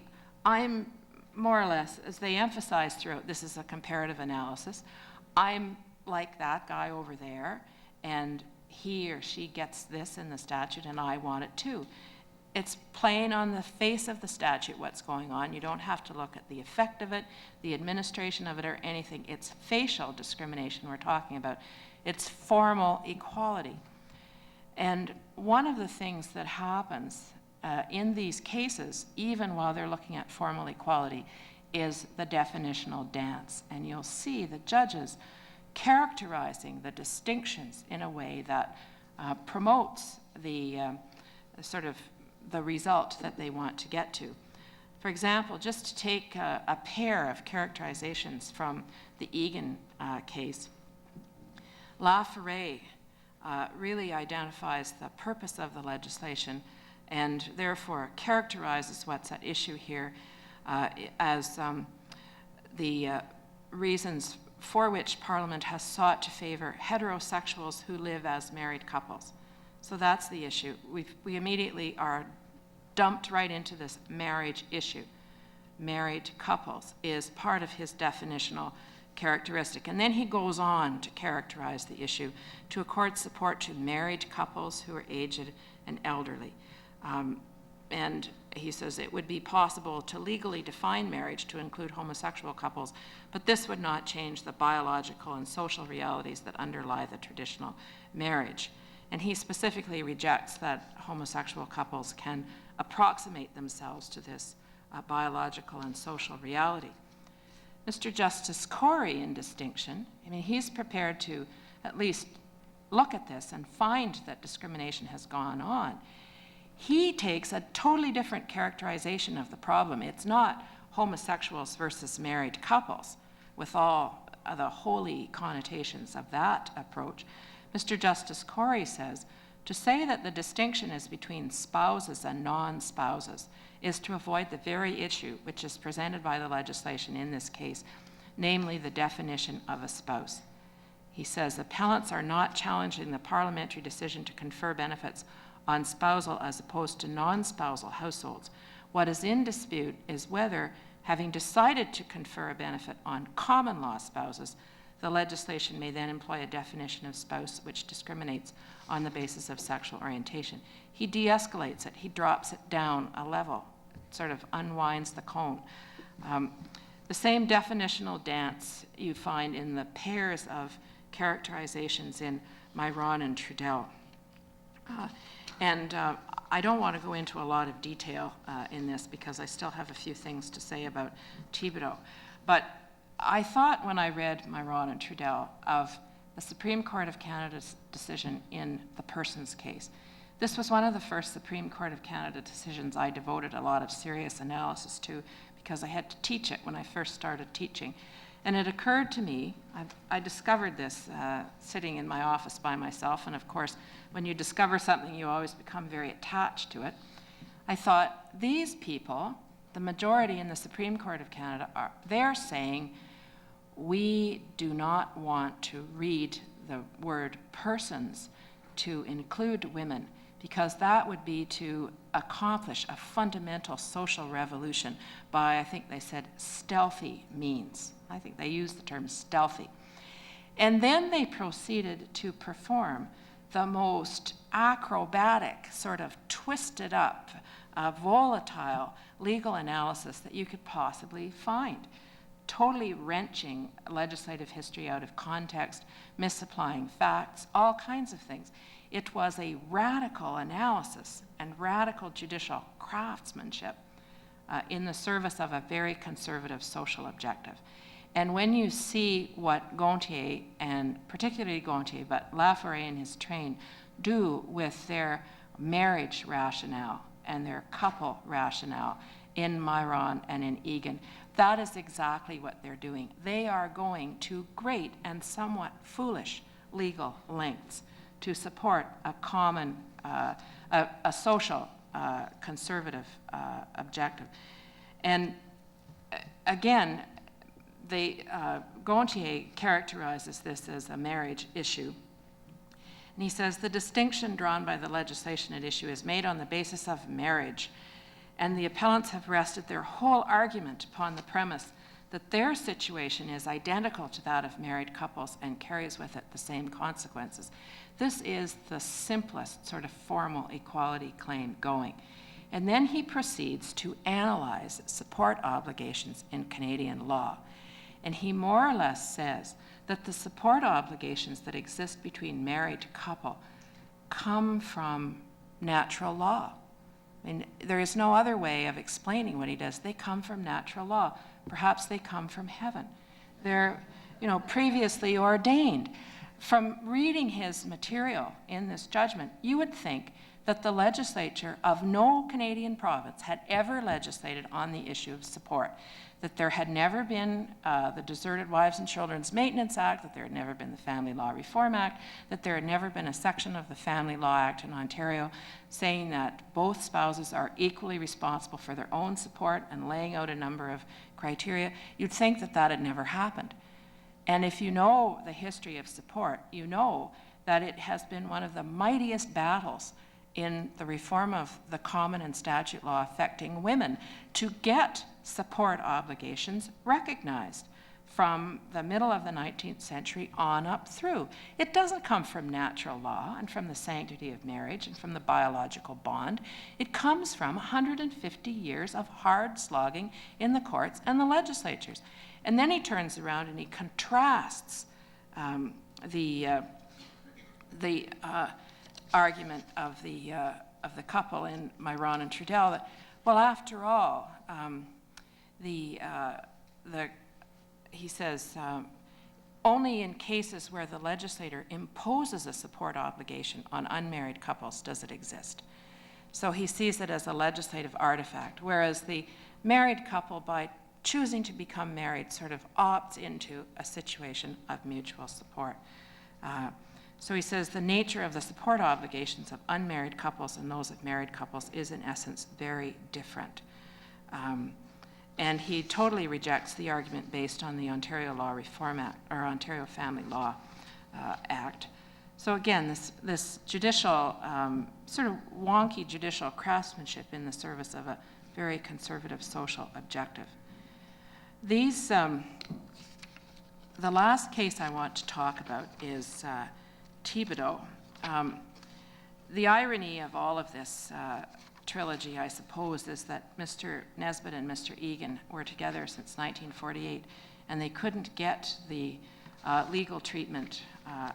I'm more or less, as they emphasize throughout, this is a comparative analysis, I'm like that guy over there, and he or she gets this in the statute, and I want it too. It's plain on the face of the statute what's going on. You don't have to look at the effect of it, the administration of it, or anything. It's facial discrimination we're talking about. It's formal equality. And one of the things that happens in these cases, even while they're looking at formal equality, is the definitional dance. And you'll see the judges characterizing the distinctions in a way that promotes the sort of the result that they want to get to. For example, just to take a pair of characterizations from the Egan case, Laforêt really identifies the purpose of the legislation and therefore characterizes what's at issue here as the reasons for which Parliament has sought to favour heterosexuals who live as married couples. So that's the issue. We immediately are dumped right into this marriage issue. Married couples is part of his definitional characteristic. And then he goes on to characterize the issue to accord support to married couples who are aged and elderly. And he says it would be possible to legally define marriage to include homosexual couples, but this would not change the biological and social realities that underlie the traditional marriage. And he specifically rejects that homosexual couples can approximate themselves to this biological and social reality. Mr. Justice Corey, in distinction, I mean, he's prepared to at least look at this and find that discrimination has gone on. He takes a totally different characterization of the problem. It's not homosexuals versus married couples with all the holy connotations of that approach. Mr. Justice Corey says, to say that the distinction is between spouses and non-spouses is to avoid the very issue which is presented by the legislation in this case, namely the definition of a spouse. He says, appellants are not challenging the parliamentary decision to confer benefits on spousal as opposed to non-spousal households. What is in dispute is whether, having decided to confer a benefit on common law spouses, the legislation may then employ a definition of spouse which discriminates on the basis of sexual orientation. He de-escalates it, he drops it down a level, sort of unwinds the cone. The same definitional dance you find in the pairs of characterizations in Moran and Trudell. I don't want to go into a lot of detail in this because I still have a few things to say about Thibodeau. But I thought when I read Moran and Trudell of the Supreme Court of Canada's decision in the Persons case. This was one of the first Supreme Court of Canada decisions I devoted a lot of serious analysis to because I had to teach it when I first started teaching. And it occurred to me, I discovered this sitting in my office by myself, and of course, when you discover something, you always become very attached to it. I thought, these people, the majority in the Supreme Court of Canada, they're saying, we do not want to read the word persons to include women because that would be to accomplish a fundamental social revolution by, I think they said, stealthy means. I think they used the term stealthy. And then they proceeded to perform the most acrobatic, sort of twisted up, volatile legal analysis that you could possibly find. Totally wrenching legislative history out of context, misapplying facts, all kinds of things. It was a radical analysis and radical judicial craftsmanship in the service of a very conservative social objective. And when you see what Gontier, and particularly Gontier, but Laforêt and his train, do with their marriage rationale and their couple rationale in Moran and in Egan, that is exactly what they're doing. They are going to great and somewhat foolish legal lengths to support a common, a social conservative objective. And again, Gontier characterizes this as a marriage issue. And he says, the distinction drawn by the legislation at issue is made on the basis of marriage, and the appellants have rested their whole argument upon the premise that their situation is identical to that of married couples and carries with it the same consequences. This is the simplest sort of formal equality claim going. And then he proceeds to analyze support obligations in Canadian law. And he more or less says that the support obligations that exist between married couple come from natural law. I mean, there is no other way of explaining what he does. They come from natural law. Perhaps they come from heaven. They're, previously ordained. From reading his material in this judgment, you would think that the legislature of no Canadian province had ever legislated on the issue of support, that there had never been the Deserted Wives and Children's Maintenance Act, that there had never been the Family Law Reform Act, that there had never been a section of the Family Law Act in Ontario saying that both spouses are equally responsible for their own support and laying out a number of criteria. You'd think that that had never happened. And if you know the history of support, you know that it has been one of the mightiest battles in the reform of the common and statute law affecting women to get support obligations recognized from the middle of the 19th century on up through. It doesn't come from natural law and from the sanctity of marriage and from the biological bond. It comes from 150 years of hard slogging in the courts and the legislatures. And then he turns around and he contrasts the argument of the couple in Moran and Trudel that, well, after all, he says, only in cases where the legislator imposes a support obligation on unmarried couples does it exist. So he sees it as a legislative artifact, whereas the married couple, by choosing to become married, sort of opts into a situation of mutual support. So he says the nature of the support obligations of unmarried couples and those of married couples is in essence very different. And he totally rejects the argument based on the Ontario Law Reform Act, or Ontario Family Law Act. So again, this judicial, sort of wonky judicial craftsmanship in the service of a very conservative social objective. These, the last case I want to talk about is Thibodeau. The irony of all of this trilogy, I suppose, is that Mr. Nesbitt and Mr. Egan were together since 1948, and they couldn't get the legal treatment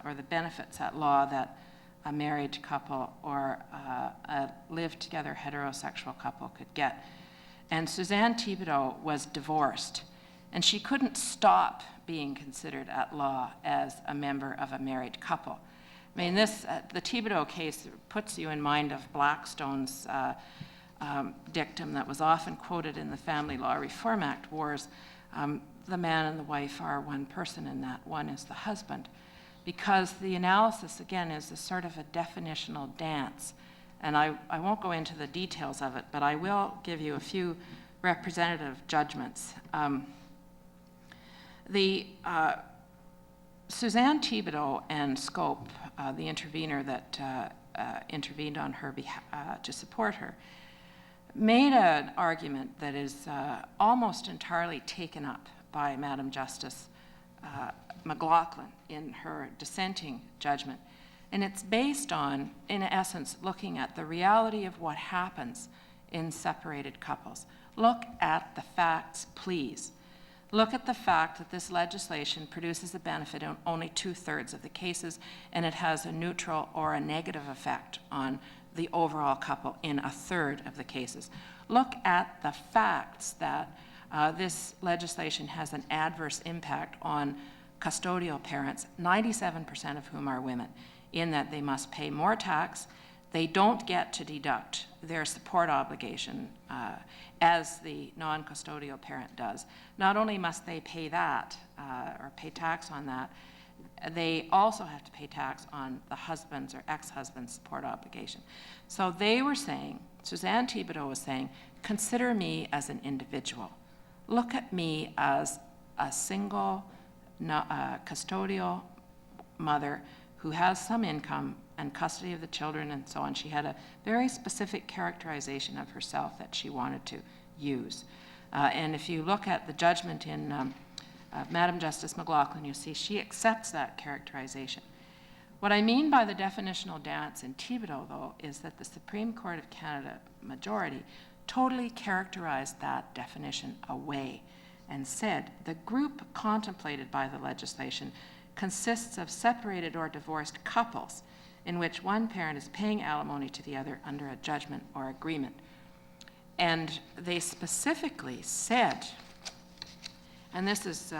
or the benefits at law that a married couple or a lived-together heterosexual couple could get. And Suzanne Thibodeau was divorced, and she couldn't stop being considered at law as a member of a married couple. I mean, this, the Thibodeau case puts you in mind of Blackstone's dictum that was often quoted in the Family Law Reform Act wars. The man and the wife are one person, and that one is the husband. Because the analysis, again, is a sort of a definitional dance. And I won't go into the details of it, but I will give you a few representative judgments. Suzanne Thibodeau and Scope, the intervener that intervened on her behalf to support her, made an argument that is almost entirely taken up by Madam Justice McLaughlin in her dissenting judgment. And it's based on, in essence, looking at the reality of what happens in separated couples. Look at the facts, please. Look at the fact that this legislation produces a benefit in only 2/3 of the cases, and it has a neutral or a negative effect on the overall couple in 1/3 of the cases. Look at the facts that this legislation has an adverse impact on custodial parents, 97% of whom are women, in that they must pay more tax. They don't get to deduct their support obligation as the non-custodial parent does. Not only must they pay that or pay tax on that, they also have to pay tax on the husband's or ex-husband's support obligation. So they were saying, Suzanne Thibodeau was saying, consider me as an individual. Look at me as a single custodial mother who has some income and custody of the children and so on. She had a very specific characterization of herself that she wanted to use. And if you look at the judgment in Madam Justice McLaughlin, you see she accepts that characterization. What I mean by the definitional dance in Thibodeau, though, is that the Supreme Court of Canada majority totally characterized that definition away and said the group contemplated by the legislation consists of separated or divorced couples in which one parent is paying alimony to the other under a judgment or agreement. And they specifically said, and this is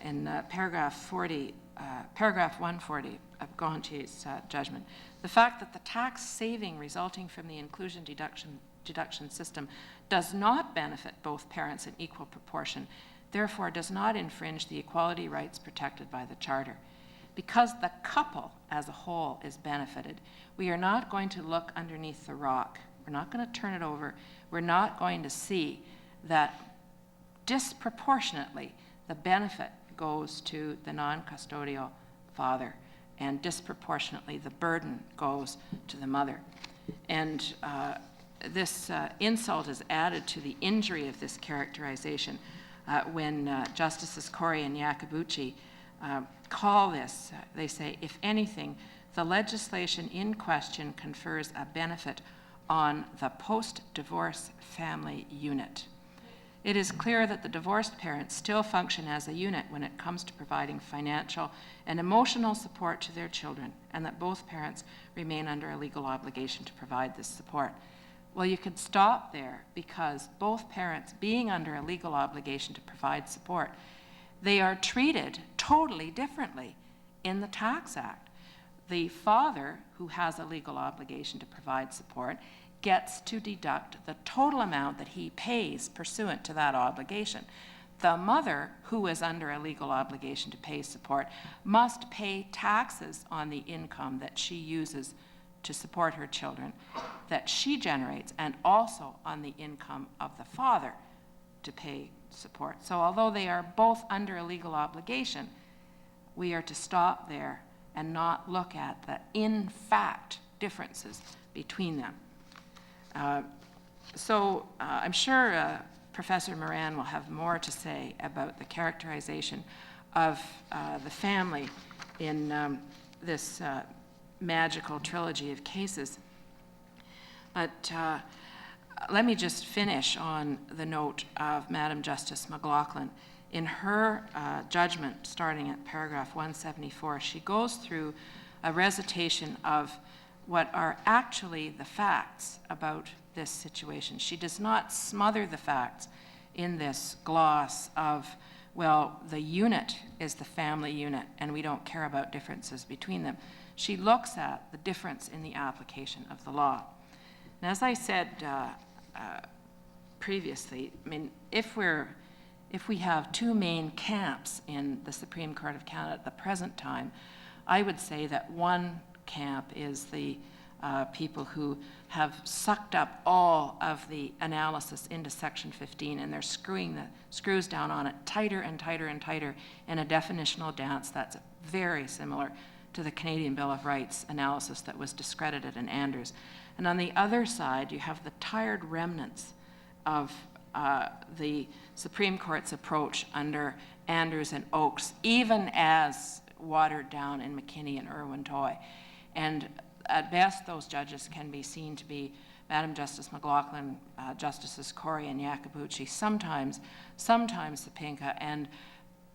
in paragraph 140 of Gonti's judgment, the fact that the tax saving resulting from the inclusion deduction system does not benefit both parents in equal proportion, therefore does not infringe the equality rights protected by the Charter. Because the couple as a whole is benefited, we are not going to look underneath the rock. We're not going to turn it over. We're not going to see that disproportionately the benefit goes to the non-custodial father, and disproportionately the burden goes to the mother. And this insult is added to the injury of this characterization when Justices Corey and Iacobucci call this, they say, if anything, the legislation in question confers a benefit on the post-divorce family unit. It is clear that the divorced parents still function as a unit when it comes to providing financial and emotional support to their children, and that both parents remain under a legal obligation to provide this support. Well, you could stop there, because both parents being under a legal obligation to provide support, they are treated totally differently in the Tax Act. The father, who has a legal obligation to provide support, gets to deduct the total amount that he pays pursuant to that obligation. The mother, who is under a legal obligation to pay support, must pay taxes on the income that she uses to support her children, that she generates, and also on the income of the father to pay support. So although they are both under a legal obligation, we are to stop there and not look at the in fact differences between them. I'm sure Professor Moran will have more to say about the characterization of the family in this magical trilogy of cases. But let me just finish on the note of Madam Justice McLaughlin. In her judgment, starting at paragraph 174, she goes through a recitation of what are actually the facts about this situation. She does not smother the facts in this gloss of, well, the unit is the family unit and we don't care about differences between them. She looks at the difference in the application of the law. And as I said previously, I mean, if we have two main camps in the Supreme Court of Canada at the present time, I would say that one camp is the people who have sucked up all of the analysis into Section 15, and they're screwing the screws down on it tighter and tighter and tighter in a definitional dance that's very similar to the Canadian Bill of Rights analysis that was discredited in Anders. And on the other side, you have the tired remnants of the Supreme Court's approach under Anders and Oakes, even as watered down in McKinney and Irwin-Toy. And at best, those judges can be seen to be Madam Justice McLaughlin, Justices Corey and Iacobucci, sometimes Sapinka, and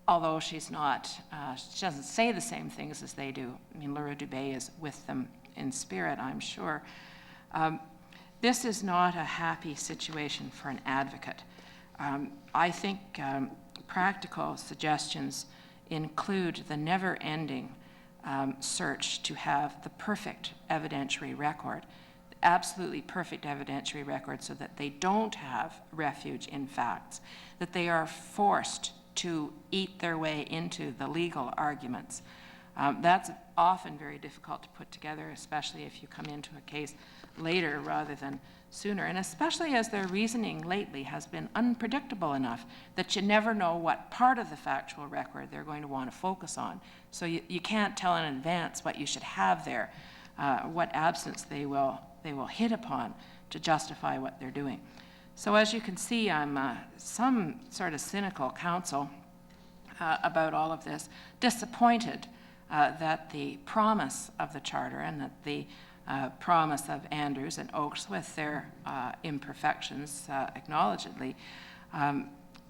although she's not, she doesn't say the same things as they do. I mean, Laura Dubé is with them in spirit, I'm sure. This is not a happy situation for an advocate. I think practical suggestions include the never-ending search to have the perfect evidentiary record, absolutely perfect evidentiary record, so that they don't have refuge in facts, that they are forced to eat their way into the legal arguments. That's often very difficult to put together, especially if you come into a case later rather than sooner, and especially as their reasoning lately has been unpredictable enough that you never know what part of the factual record they're going to want to focus on. So you can't tell in advance what you should have there, what absence they will hit upon to justify what they're doing. So as you can see, I'm some sort of cynical counsel about all of this, disappointed that the promise of the Charter and that the promise of Anders and Oakes, with their imperfections acknowledgedly,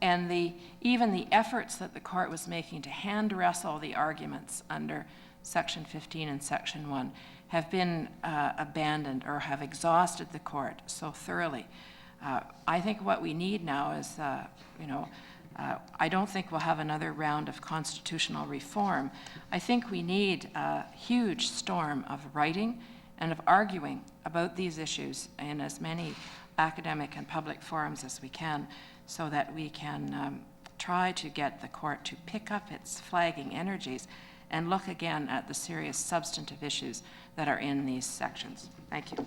and even the efforts that the court was making to hand wrestle the arguments under Section 15 and Section 1 have been abandoned or have exhausted the court so thoroughly. I think what we need now is, I don't think we'll have another round of constitutional reform. I think we need a huge storm of writing and of arguing about these issues in as many academic and public forums as we can, so that we can try to get the court to pick up its flagging energies and look again at the serious substantive issues that are in these sections. Thank you.